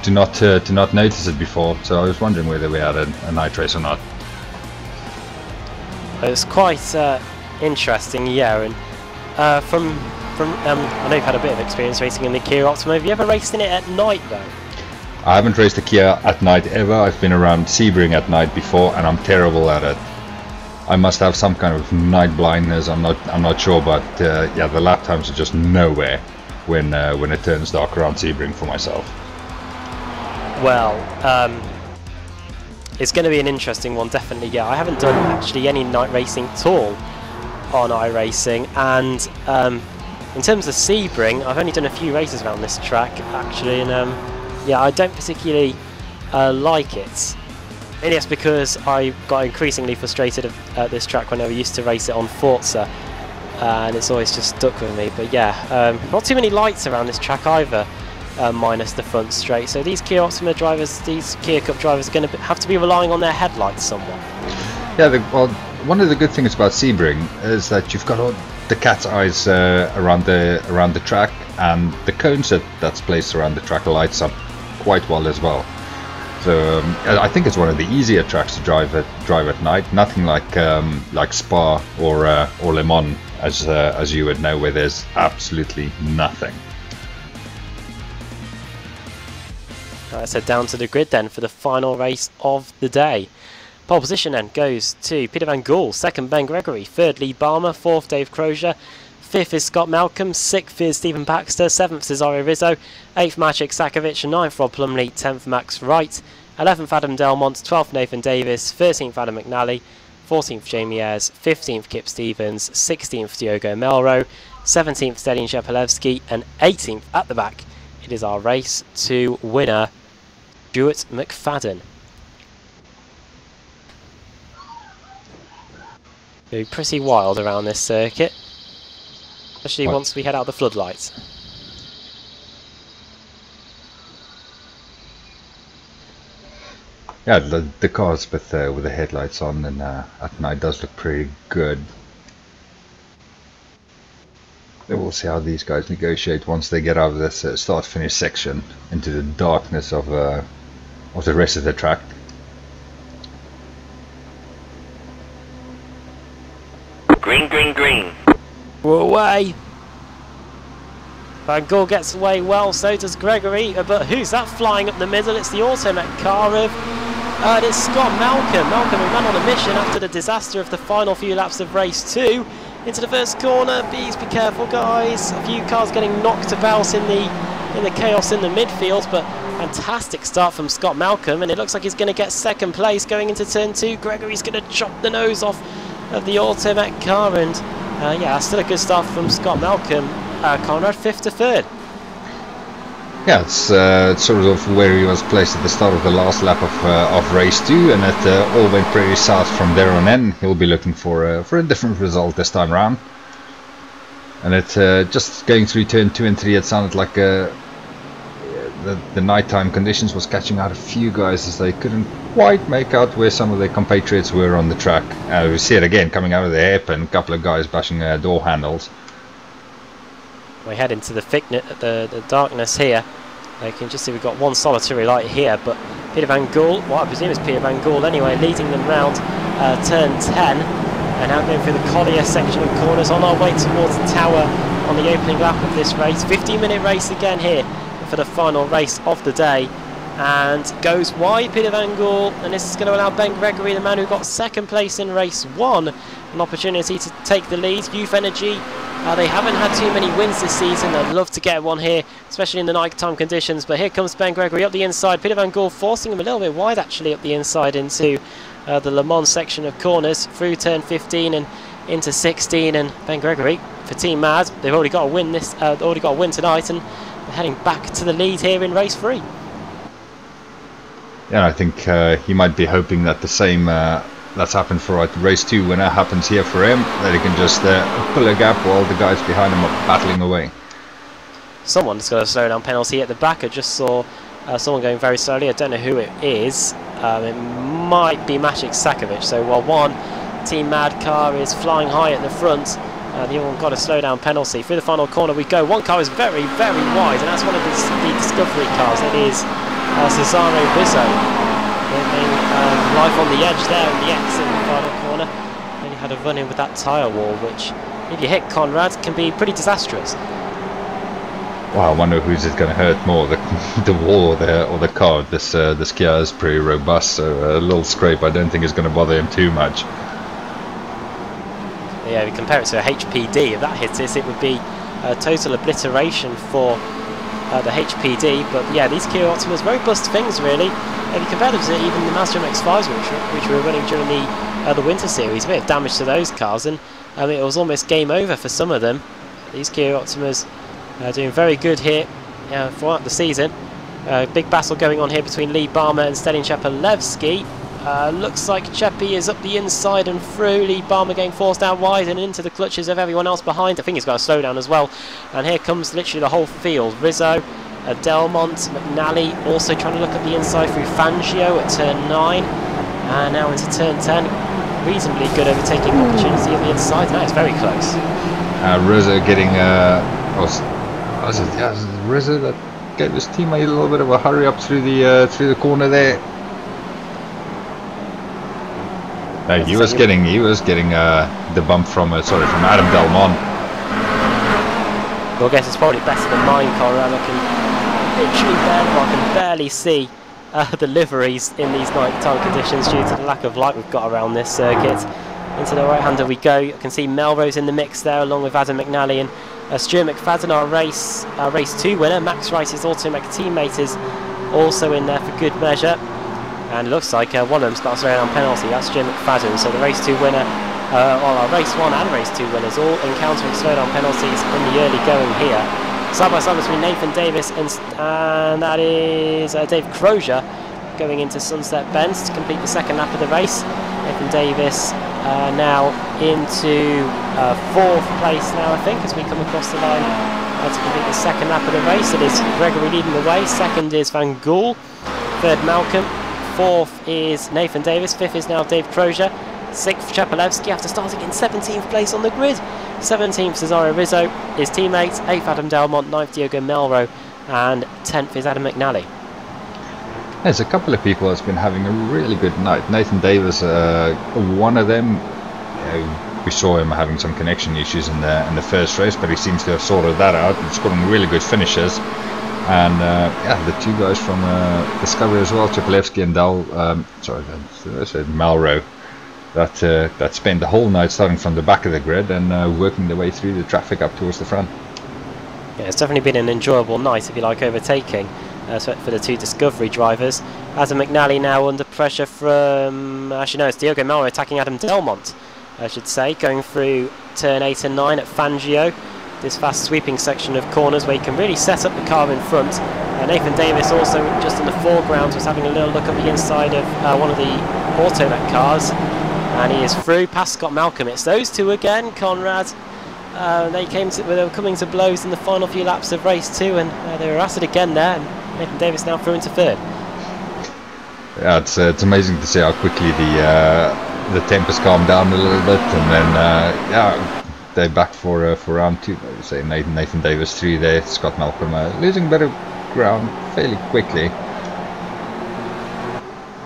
to not notice it before. So I was wondering whether we had a night race or not.
It was quite interesting, yeah, and I know you've had a bit of experience racing in the Kia Optima. Have you ever raced in it at night though?
I haven't raced a Kia at night ever. I've been around Sebring at night before, and I'm terrible at it. I must have some kind of night blindness. I'm not sure, but yeah, the lap times are just nowhere when it turns dark around Sebring for myself.
Well, it's going to be an interesting one, definitely. Yeah, I haven't done actually any night racing at all on iRacing, and in terms of Sebring, I've only done a few races around this track actually, and yeah, I don't particularly like it. Maybe that's because I got increasingly frustrated at this track when I used to race it on Forza, and it's always just stuck with me. But yeah, not too many lights around this track either, minus the front straight. So these Kia Optima drivers, these Kia Cup drivers, are going to have to be relying on their headlights somewhat.
Yeah, well, one of the good things about Sebring is that you've got all the cat's eyes around the track, and the cones that's placed around the track lights up quite well as well. So I think it's one of the easier tracks to drive at night. Nothing like Spa or Le Mans, as you would know, where there's absolutely nothing.
Alright, so down to the grid then for the final race of the day. Pole position then goes to Peter Van Gool, second Ben Gregory, third Lee Balmer, fourth Dave Crozier, fifth is Scott Malcolm, sixth is Stephen Baxter, seventh Cesario Rizzo, eighth Maciek Sakovic, ninth Rob Plumley, 10th Max Wright, 11th Adam Delmont, 12th Nathan Davis, 13th Adam McNally, 14th Jamie Ayres, 15th Kip Stevens, 16th Diogo Melro, 17th Stelian Shepelevsky, and 18th at the back. It is our race to winner, Stuart McFadden. Pretty wild around this circuit, especially once we head out the floodlights.
Yeah, the cars with the headlights on and at night does look pretty good. Then we'll see how these guys negotiate once they get out of this start-finish section into the darkness of the rest of the track.
Green, green, green.
We're away. Van Gogh gets away well, so does Gregory, but who's that flying up the middle? It's the Automet car of, it's Scott Malcolm. Malcolm, who ran on a mission after the disaster of the final few laps of race 2, into the first corner. Please be careful, guys. A few cars getting knocked about in the chaos in the midfield, but fantastic start from Scott Malcolm, and it looks like he's going to get second place going into turn 2. Gregory's going to chop the nose off of the Automet car, and yeah, still a good start from Scott Malcolm. Conrad 5th to 3rd.
Yeah, it's sort of where he was placed at the start of the last lap of race 2, and it all went pretty south from there on in. He'll be looking for a different result this time around. And it just going through turn 2 and 3, it sounded like the nighttime conditions was catching out a few guys as they couldn't quite make out where some of their compatriots were on the track. We see it again coming out of the hairpin, a couple of guys bashing door handles.
We head into the darkness here. You can just see we've got one solitary light here, but Peter Van Gool, what I presume is Peter Van Gool anyway, leading them round turn 10, and now going through the Collier section of corners on our way towards the tower on the opening lap of this race. 15-minute race again here for the final race of the day, and goes wide, Peter Van Gool, and this is going to allow Ben Gregory, the man who got second place in race 1, an opportunity to take the lead. Youth Energy, they haven't had too many wins this season. I'd love to get one here, especially in the night-time conditions, but here comes Ben Gregory up the inside. Peter Van Gool forcing him a little bit wide actually up the inside into the Le Mans section of corners through turn 15 and into 16, and Ben Gregory for Team Mad, they've already got a win tonight, and they're heading back to the lead here in race 3.
Yeah, I think he might be hoping that the same that's happened for race 2 winner happens here for him, that he can just pull a gap while the guys behind him are battling away.
Someone's got a slowdown penalty at the back. I just saw someone going very slowly. I don't know who it is. It might be Maciej Sakovic. So while one Team Mad car is flying high at the front, the other one got a slowdown penalty. Through the final corner we go. One car is very, very wide, and that's one of the Discovery cars. It is Cesare Rizzo. Life on the edge there in the exit in the final corner. Then he had a run in with that tyre wall, which, if you hit Conrad, can be pretty disastrous.
Wow, I wonder who's it going to hurt more, the wall or the car. This Kia is pretty robust, so a little scrape I don't think is going to bother him too much.
Yeah, if you compare it to a HPD, if that hits us, it would be a total obliteration for the HPD. But yeah, these Kia Optimas, robust things really. If you compare them to even the Mazda MX-5s which were running during the winter series, a bit of damage to those cars, and it was almost game over for some of them. These Kia Optimas are doing very good here throughout the season. Big battle going on here between Lee Barmer and Stelin Chepalevsky. Looks like Cheppy is up the inside and through. Lee Barmer getting forced out wide and into the clutches of everyone else behind. I think he's got a slowdown as well. And here comes literally the whole field. Rizzo, Delmont, McNally also trying to look at the inside through Fangio at turn 9. And now into turn 10. Reasonably good overtaking opportunity at the inside. That is very close.
Rizzo getting... Rizzo that gave his teammate a little bit of a hurry up through the corner there. He was getting the bump from Adam Delmont.
Well, I guess it's probably better than mine, Conrad. I can barely see the liveries in these nighttime conditions due to the lack of light we've got around this circuit. Into the right-hander we go. You can see Melrose in the mix there, along with Adam McNally and Stuart McFadden, our race 2 winner. Max Rice's Automac teammate is also in there for good measure. And it looks like one of them's got a slowdown penalty. That's Jim McFadden. So the race 2 winner, our race 1 and race 2 winners, all encountering slowdown penalties in the early going here. Side by side between Nathan Davis and that is Dave Crozier going into Sunset Bend to complete the second lap of the race. Nathan Davis now into 4th place now, I think, as we come across the line to complete the second lap of the race. It is Gregory leading the way. Second is Van Gool. Third Malcolm. 4th is Nathan Davis, 5th is now Dave Crozier, 6th Chepelewski after starting in 17th place on the grid, 17th Cesario Rizzo, his teammates, 8th Adam Delmont, 9th Diogo Melro, and 10th is Adam McNally.
There's a couple of people that's been having a really good night. Nathan Davis, one of them. We saw him having some connection issues in the first race, but he seems to have sorted that out. He's scoring really good finishes. And yeah, the two guys from Discovery as well, Chepelewski and Melro, that spent the whole night starting from the back of the grid and working their way through the traffic up towards the front.
Yeah, it's definitely been an enjoyable night, if you like, overtaking for the two Discovery drivers. Adam McNally now under pressure from, actually no, it's Diogo Melro attacking Adam Delmont, I should say, going through turn 8 and 9 at Fangio. This fast sweeping section of corners where you can really set up the car in front. Nathan Davis also just in the foreground was having a little look at the inside of one of the Automat cars, and he is through past Scott Malcolm. It's those two again, Conrad. They were coming to blows in the final few laps of race 2, and they were at it again there, and Nathan Davis now through into 3rd.
Yeah, it's amazing to see how quickly the tempers calmed down a little bit, and then yeah, they're back for round 2. I would say Nathan Davis through there, Scott Malcolm losing a bit of ground fairly quickly.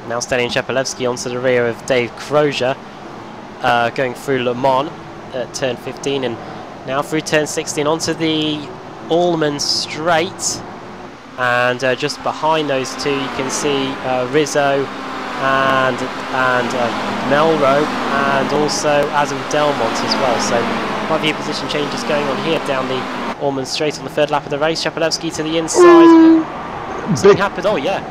Now Stelian Chepelewski onto the rear of Dave Crozier, going through Le Mans at turn 15, and now through turn 16 onto the Allman Straight, and just behind those two you can see Rizzo and Melro, and also Adam Delmont as well. So quite a few position changes going on here down the Allman Straight on the 3rd lap of the race. Chepelewski to the inside. Something happened. Oh yeah.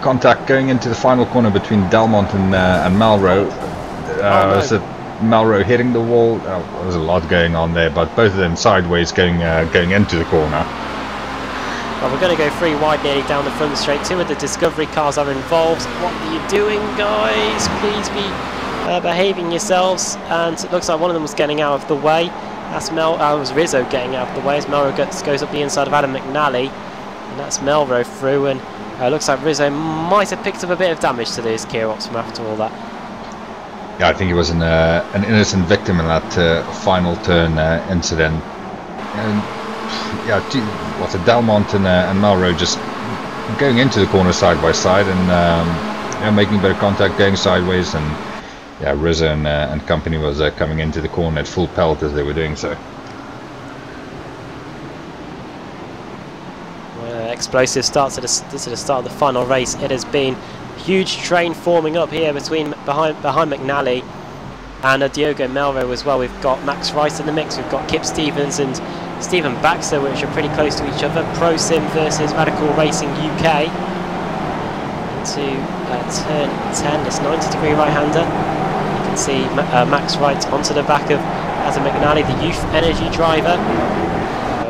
Contact going into the final corner between Delmont and Melro. Was it Melro hitting the wall? There was a lot going on there, but both of them sideways going into the corner.
Well, we're going to go 3 wide nearly down the front straight. 2 of the Discovery cars are involved. What are you doing, guys? Please be behaving yourselves. And it looks like one of them was getting out of the way. That's was Rizzo getting out of the way as Melro goes up the inside of Adam McNally. And that's Melro through, and looks like Rizzo might have picked up a bit of damage to his gearbox from after all that.
Yeah, I think he was an innocent victim in that final turn incident. And yeah, what's it, Delmont and Melro just going into the corner side by side, and making a bit of contact, going sideways, and yeah, Rizzo and company was coming into the corner at full pelt as they were doing so.
Explosive start to the start of the final race. It has been huge train forming up here behind McNally and Diogo Melro as well. We've got Max Rice in the mix, we've got Kip Stevens and Stephen Baxter, which are pretty close to each other. Pro Sim versus Radical Racing UK. Into turn 10, this 90-degree right-hander. You can see Max Wright onto the back of Adam McNally, the youth energy driver.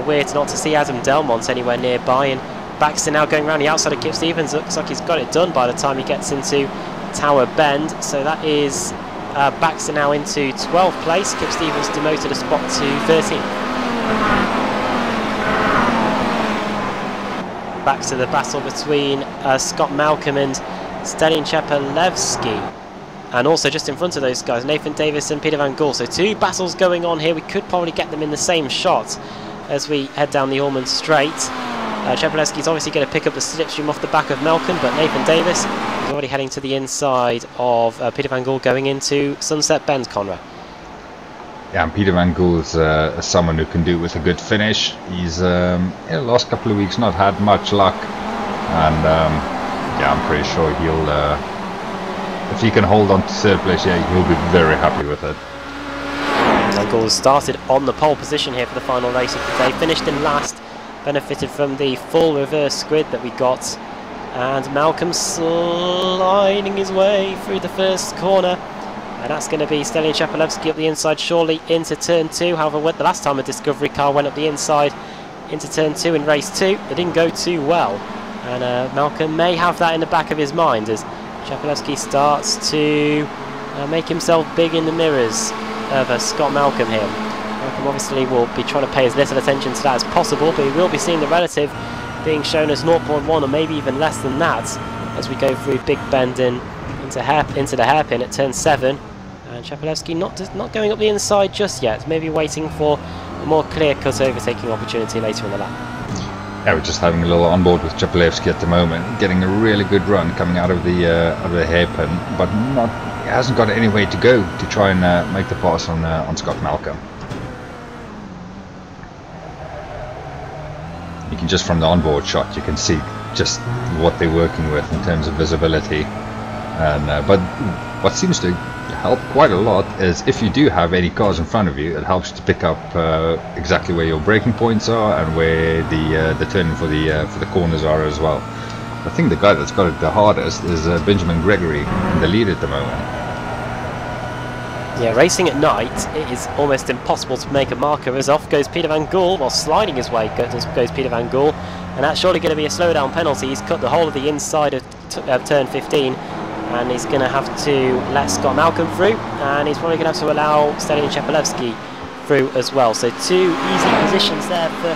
Weird not to see Adam Delmont anywhere nearby, and Baxter now going around the outside of Kip Stevens. Looks like he's got it done by the time he gets into Tower Bend. So that is Baxter now into 12th place. Kip Stevens demoted a spot to 13th. Back to the battle between Scott Malcolm and Stelian Chepelewski. And also just in front of those guys, Nathan Davis and Peter Van Gool. So 2 battles going on here. We could probably get them in the same shot as we head down the Allman Straight. Chepelewski's obviously going to pick up the slipstream off the back of Malcolm, but Nathan Davis is already heading to the inside of Peter Van Gool going into Sunset Bend, Conrad.
Yeah, and Peter Van Gool is someone who can do with a good finish. He's in the last couple of weeks not had much luck, and yeah, I'm pretty sure he'll if he can hold on to 3rd place, yeah, he'll be very happy with it.
Van Gool started on the pole position here for the final race of the day, finished in last, benefited from the full reverse grid that we got, and Malcolm sliding his way through the first corner, and that's going to be Stelian Chepelewski up the inside surely into turn 2. However, the last time a Discovery car went up the inside into turn 2 in race 2, it didn't go too well, and Malcolm may have that in the back of his mind as Chepelewski starts to make himself big in the mirrors of Scott Malcolm here. Malcolm obviously will be trying to pay as little attention to that as possible, but he will be seeing the relative being shown as 0.1 or maybe even less than that as we go through Big Bend into the hairpin at turn 7. And Chapelevsky not going up the inside just yet, maybe waiting for a more clear-cut overtaking opportunity later in the lap.
Yeah, we're just having a little onboard with Chapelevsky at the moment, getting a really good run coming out of the hairpin, but he hasn't got any way to go to try and make the pass on Scott Malcolm. You can just from the onboard shot, you can see just what they're working with in terms of visibility. And but what seems to help quite a lot is if you do have any cars in front of you, it helps to pick up exactly where your braking points are and where the turning for the corners are as well. I think the guy that's got it the hardest is Benjamin Gregory in the lead at the moment.
Yeah, racing at night, it is almost impossible to make a marker, as off goes Peter Van Gool, while sliding his way goes Peter Van Gool, and that's surely going to be a slowdown penalty. He's cut the whole of the inside of turn 15, and he's going to have to let Scott Malcolm through, and he's probably going to have to allow Stelian Chapelevsky through as well. So 2 easy positions there for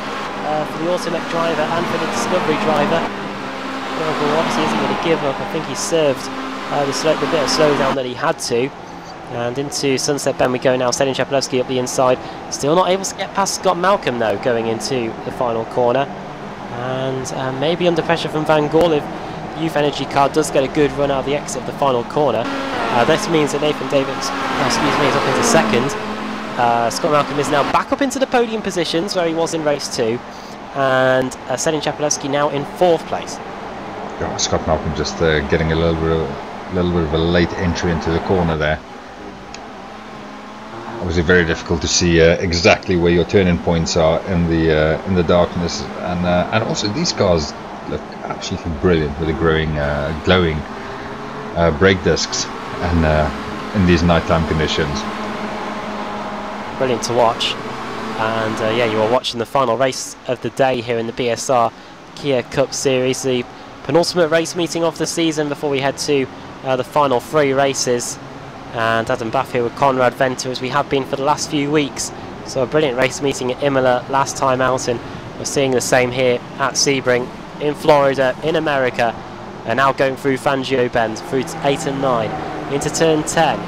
the Automac driver and for the Discovery driver. Well, obviously isn't going to give up. I think he served the bit of slowdown that he had to. And into Sunset Bend we go now. Stelian Chapelevsky up the inside, still not able to get past Scott Malcolm though, going into the final corner, and maybe under pressure from Van Gool if Youth Energy car does get a good run out of the exit of the final corner. This means that Nathan Davis, is up into second. Scott Malcolm is now back up into the podium positions where he was in race 2, and Stelian Chapelevsky now in 4th place.
Yeah, Scott Malcolm just getting a little bit of a late entry into the corner there. Obviously very difficult to see exactly where your turning points are in the darkness, and also these cars look absolutely brilliant with the glowing brake discs and in these nighttime conditions.
Brilliant to watch. And yeah, you are watching the final race of the day here in the BSR Kia Cup Series, the penultimate race meeting of the season before we head to the final 3 races. And Adam Bath here with Conrad Venter, as we have been for the last few weeks. So a brilliant race meeting at Imola last time out, and we're seeing the same here at Sebring in Florida, in America, and now going through Fangio Bend, through 8 and 9, into turn 10.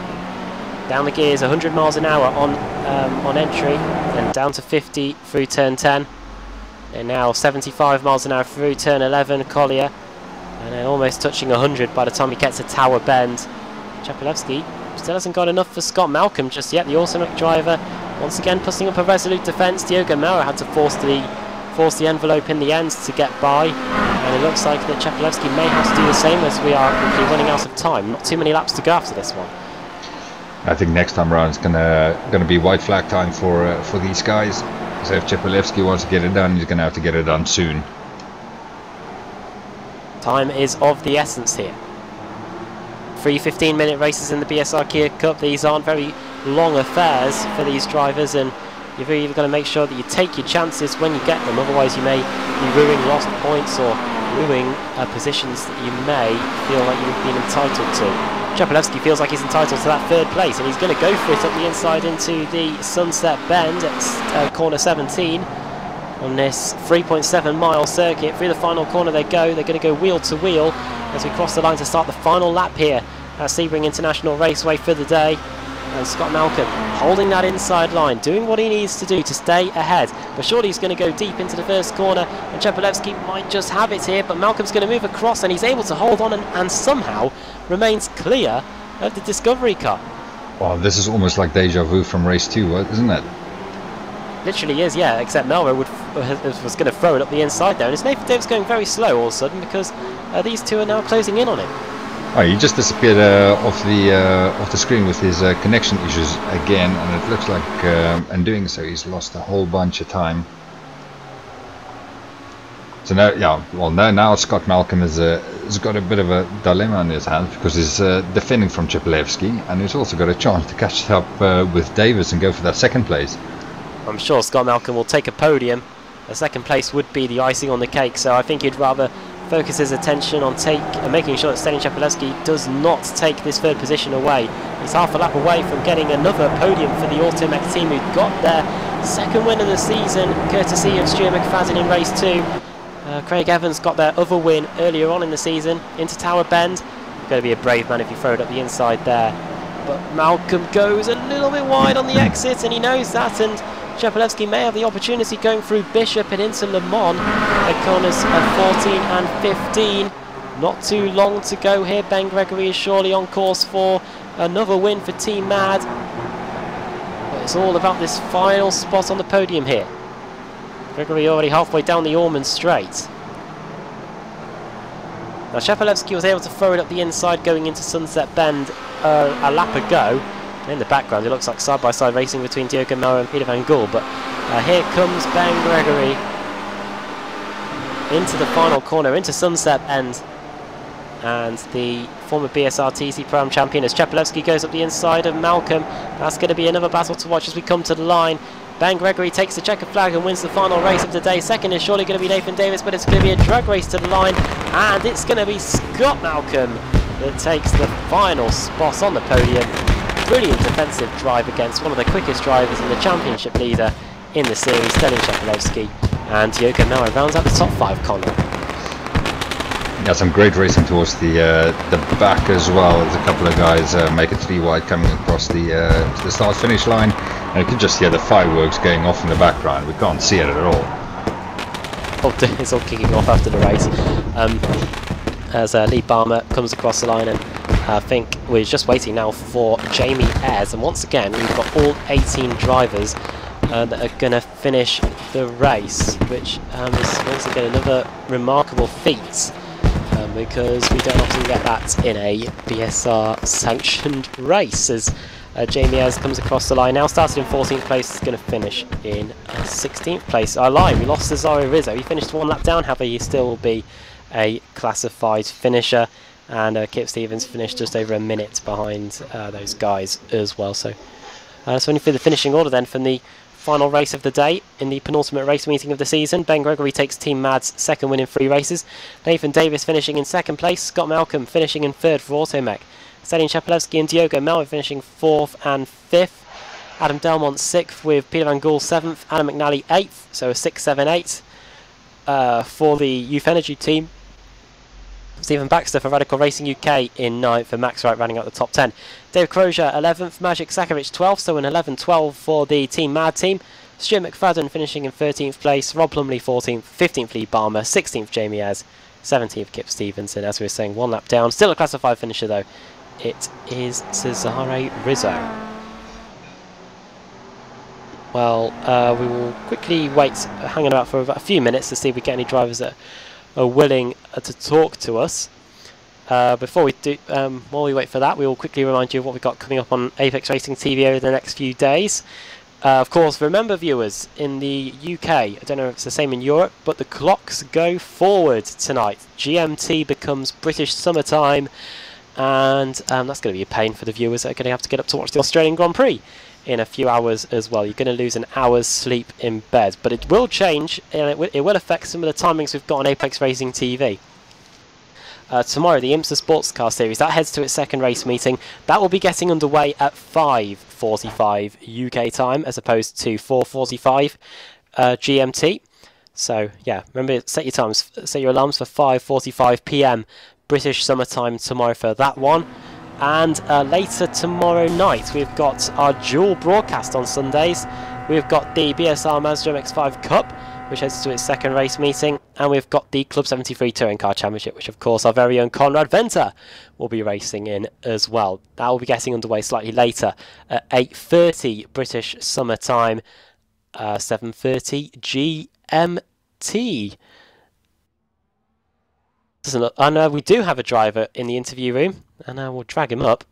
Down the gears, 100 miles an hour on entry, and down to 50 through turn 10. And now 75 miles an hour through turn 11, Collier, and then almost touching 100 by the time he gets to Tower Bend. Chapelevsky still hasn't got enough for Scott Malcolm just yet. The Automac driver once again putting up a resolute defence. Diogo Mera had to force the envelope in the end to get by, and it looks like that Chapelevsky may have to do the same, as we are quickly running out of time. Not too many laps to go after this one.
I think next time around it's gonna be white flag time for these guys. So if Chapelevsky wants to get it done, he's gonna have to get it done soon.
Time is of the essence here. 3 15-minute races in the BSR Kia Cup. These aren't very long affairs for these drivers, and you've really got to make sure that you take your chances when you get them, otherwise you may be ruining lost points or ruining positions that you may feel like you've been entitled to. Chapelevsky feels like he's entitled to that 3rd place, and he's going to go for it up the inside into the Sunset Bend at corner 17 on this 3.7 mile circuit. Through the final corner they go. They're going to go wheel to wheel as we cross the line to start the final lap here at Sebring International Raceway for the day. And Scott Malcolm holding that inside line, doing what he needs to do to stay ahead. But surely he's going to go deep into the first corner, and Chapelevsky might just have it here, but Malcolm's going to move across, and he's able to hold on and somehow remains clear of the Discovery car.
Well, this is almost like deja vu from race 2, isn't it?
Literally is, yeah, except Melro was going to throw it up the inside there, and it's Nathan Davis going very slow all of a sudden, because these two are now closing in on him.
Oh, he just disappeared off the screen with his connection issues again, and it looks like in doing so he's lost a whole bunch of time. So now, yeah, well now Scott Malcolm has got a bit of a dilemma on his hands, because he's defending from Chapelevsky, and he's also got a chance to catch up with Davis and go for that 2nd place.
I'm sure Scott Malcolm will take a podium. A 2nd place would be the icing on the cake, so I think he'd rather focus his attention on making sure that Stelian Chapelevsky does not take this 3rd position away. He's half a lap away from getting another podium for the Automac team, who got their 2nd win of the season courtesy of Stuart McFadden in race 2. Craig Evans got their other win earlier on in the season into Tower Bend. You've got to be a brave man if you throw it up the inside there. But Malcolm goes a little bit wide on the exit, and he knows that, and Shepelevsky may have the opportunity going through Bishop and into Le Mans at corners of 14 and 15. Not too long to go here. Ben Gregory is surely on course for another win for Team Mad. But it's all about this final spot on the podium here. Gregory already halfway down the Ormond Straight. Now Shepelevsky was able to throw it up the inside going into Sunset Bend a lap ago. In the background it looks like side-by-side racing between Diogo Maurer and Peter Van Gool, but here comes Ben Gregory into the final corner, into Sunset Bend, and the former BSR TC Pro-Am champion as Shepelevsky goes up the inside of Malcolm. That's going to be another battle to watch as we come to the line. Ben Gregory takes the checker flag and wins the final race of the day. Second is surely going to be Nathan Davis, but it's going to be a drag race to the line, and it's going to be Scott Malcolm that takes the final spot on the podium. Brilliant defensive drive against one of the quickest drivers and the championship leader in the series, Denis Shepelevsky, and Diogo Maurer rounds out the top 5 corner.
Yeah, some great racing towards the back as well. There's a couple of guys make it 3 wide coming across the start-finish line, and you can just hear the fireworks going off in the background. We can't see it at all.
Oh, it's all kicking off after the race as Lee Balmer comes across the line, and I think we're just waiting now for Jamie Ayres, and once again we've got all 18 drivers that are going to finish the race, which is once again another remarkable feat. Because we don't often get that in a BSR sanctioned race, as Jamie Ayres comes across the line now. Started in 14th place, is going to finish in 16th place. I lied, we lost Cesaro Rizzo. He finished 1 lap down, however he still will be a classified finisher, and Kip Stevens finished just over a minute behind those guys as well. So only for the finishing order then from the final race of the day in the penultimate race meeting of the season. Ben Gregory takes Team Mad's second win in 3 races. Nathan Davis finishing in 2nd place. Scott Malcolm finishing in 3rd for Automech. Denis Shepelevsky and Diogo Maurer finishing 4th and 5th. Adam Delmont 6th with Peter Van Gool 7th. Adam McNally 8th, so a 6-7-8 for the Youth Energy team. Stephen Baxter for Radical Racing UK in 9th, for Max Wright rounding out the top 10. Dave Crozier 11th, Magic Sakovic 12th, so an 11-12 for the Team Mad team. Stuart McFadden finishing in 13th place, Rob Plumley 14th, 15th Lee Balmer, 16th Jamie Ayres, 17th Kip Stevenson. As we were saying, 1 lap down, still a classified finisher though. It is Cesare Rizzo. Well, we will quickly wait, hanging about for about a few minutes to see if we get any drivers that are willing to talk to us. Before we do, while we wait for that, we will quickly remind you of what we've got coming up on Apex Racing TV over the next few days. Of course, remember viewers, in the UK, I don't know if it's the same in Europe, but the clocks go forward tonight. GMT becomes British Summertime, and that's going to be a pain for the viewers that are going to have to get up to watch the Australian Grand Prix in a few hours as well. You're going to lose an hour's sleep in bed, but it will change, and it will affect some of the timings we've got on Apex Racing TV. Tomorrow, the IMSA Sports Car Series, that heads to its 2nd race meeting. That will be getting underway at 5:45 UK time, as opposed to 4:45 GMT. So, yeah, remember, set your times, set your alarms for 5:45 PM British Summertime tomorrow for that one. And later tomorrow night, we've got our dual broadcast on Sundays. We've got the BSR Mazda MX-5 Cup, which heads to its 2nd race meeting, and we've got the Club 73 Touring Car Championship, which of course our very own Conrad Venter will be racing in as well. That will be getting underway slightly later at 8:30 British Summer Time, 7:30 GMT. And we do have a driver in the interview room, and we'll drag him up.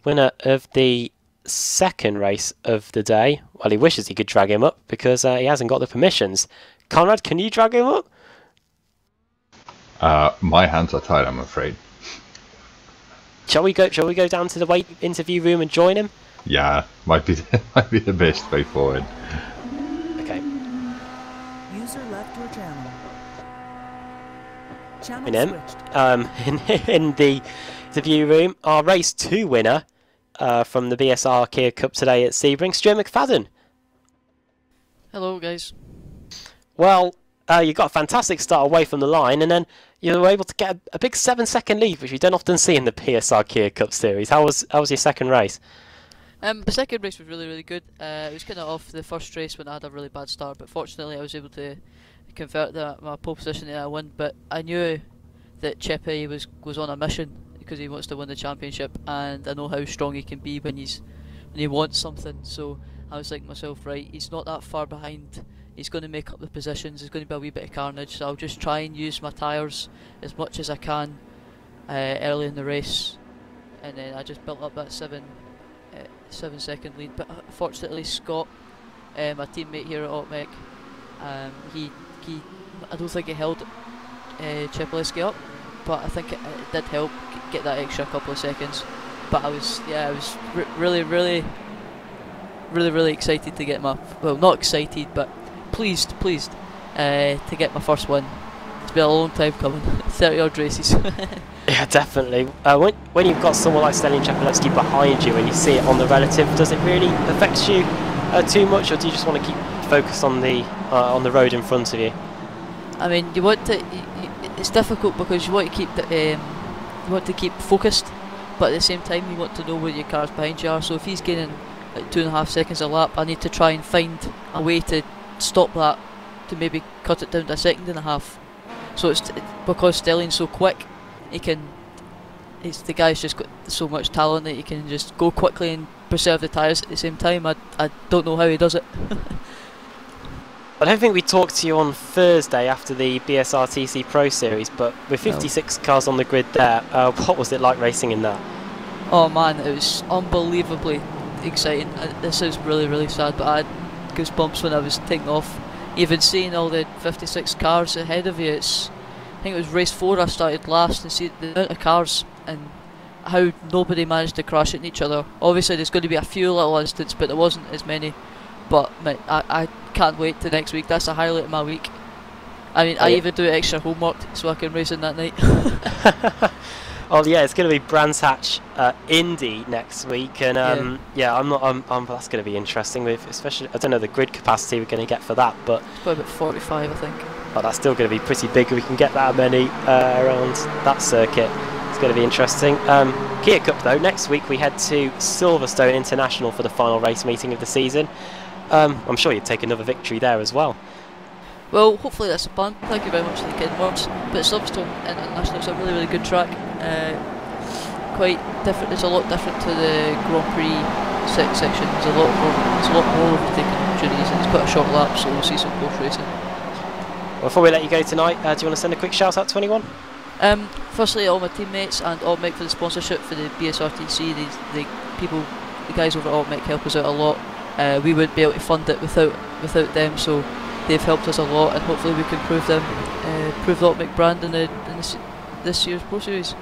Winner of the 2nd race of the day. Well, he wishes he could drag him up because he hasn't got the permissions. Conrad, can you drag him up?
My hands are tied, I'm afraid.
Shall we go down to the interview room and join him?
Yeah, might be the best way forward.
Okay.
User left your channel. Channel switched.
In the interview room, our race 2 winner from the BSR Kia Cup today at Sebring, Stuart McFadden.
Hello, guys.
Well, You got a fantastic start away from the line, and then you were able to get a big 7-second lead, which we don't often see in the BSR Kia Cup series. How was your second race?
The second race was really good. It was kind of off the first race when I had a really bad start, but fortunately I was able to convert my pole position into a win. But I knew that Chepe was on a mission because he wants to win the championship, and I know how strong he can be when he wants something. So I was thinking to myself, right, he's not that far behind. He's going to make up the positions. There's going to be a wee bit of carnage, so I'll just try and use my tyres as much as I can early in the race, and then I just built up that 7-second lead. But fortunately, Scott, my teammate here at Otmec, he I don't think he held Chepelewski up, but I think it did help get that extra couple of seconds. But I was really excited to get my, well, not excited, but pleased to get my first win. It's been a long time coming, 30 odd races.
Yeah, definitely. When you've got someone like Stelian Chepelewski behind you and you see it on the relative, does it really affect you too much, or do you just want to keep focused on the road in front of you?
I mean, you want to. It's difficult because you want to keep focused, but at the same time you want to know where your cars behind you are. So if he's gaining like 2.5 seconds a lap, I need to try and find a way to stop that, to maybe cut it down to 1.5 seconds. So it's because Stellian's so quick, the guy's just got so much talent that he can just go quickly and preserve the tyres at the same time. I don't know how he does it.
I don't think we talked to you on Thursday after the BSR TC Pro Series, but with 56 cars on the grid there, what was it like racing in that?
Oh man, it was unbelievably exciting. This is really sad, but I had goosebumps when I was taking off. Even seeing all the 56 cars ahead of you, I think it was race 4 I started last, and see the amount of cars and how nobody managed to crash into each other. Obviously there's going to be a few little incidents, but there wasn't as many. But mate, I can't wait till next week. That's a highlight of my week. I mean, I even do extra homework so I can race in that night.
Oh yeah, it's going to be Brands Hatch Indy next week, and that's going to be interesting. With especially, I don't know the grid capacity we're going to get for that, but
it's probably about 45, I think.
But that's still going to be pretty big. We can get that many around that circuit. It's going to be interesting. Kia Cup though, next week we head to Silverstone International for the final race meeting of the season. I'm sure you'd take another victory there as well.
Well, hopefully that's the plan. Thank you very much for the kind words. But Silverstone International is a really good track. Quite different. It's a lot different to the Grand Prix section. There's a lot more overtaking opportunities, and it's quite a short lap, so we'll see some close racing.
Well, before we let you go tonight, do you want to send a quick shout out to anyone?
Firstly, all my teammates and Otmec for the sponsorship for the BSRTC. The guys over at Otmec help us out a lot. We wouldn't be able to fund it without them, so they've helped us a lot, and hopefully we can prove the Otmec brand in this year's Pro Series.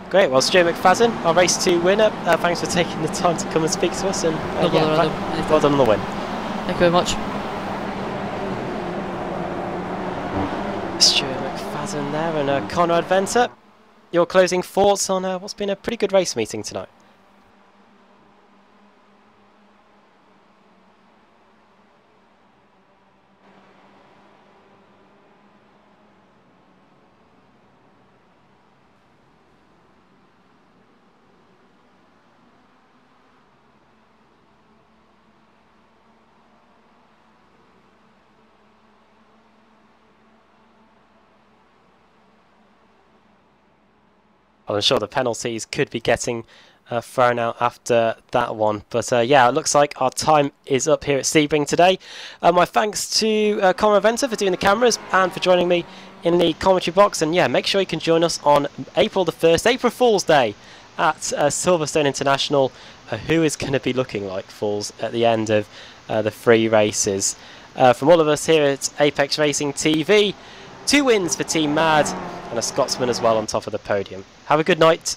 Great.
Well, Stuart McFadden, our race 2 winner. Thanks for taking the time to come and speak to us, and well done on the win.
Thank you very much.
Stuart McFadden there, and Conrad Venter, your closing thoughts on what's been a pretty good race meeting tonight? I'm sure the penalties could be getting thrown out after that one. But yeah, it looks like our time is up here at Sebring today. My thanks to Conrad Venter for doing the cameras and for joining me in the commentary box. And yeah, make sure you can join us on April the 1st, April Fool's Day at Silverstone International. Who is going to be looking like fools at the end of the 3 races. From all of us here at Apex Racing TV, 2 wins for Team Mad and a Scotsman as well on top of the podium. Have a good night.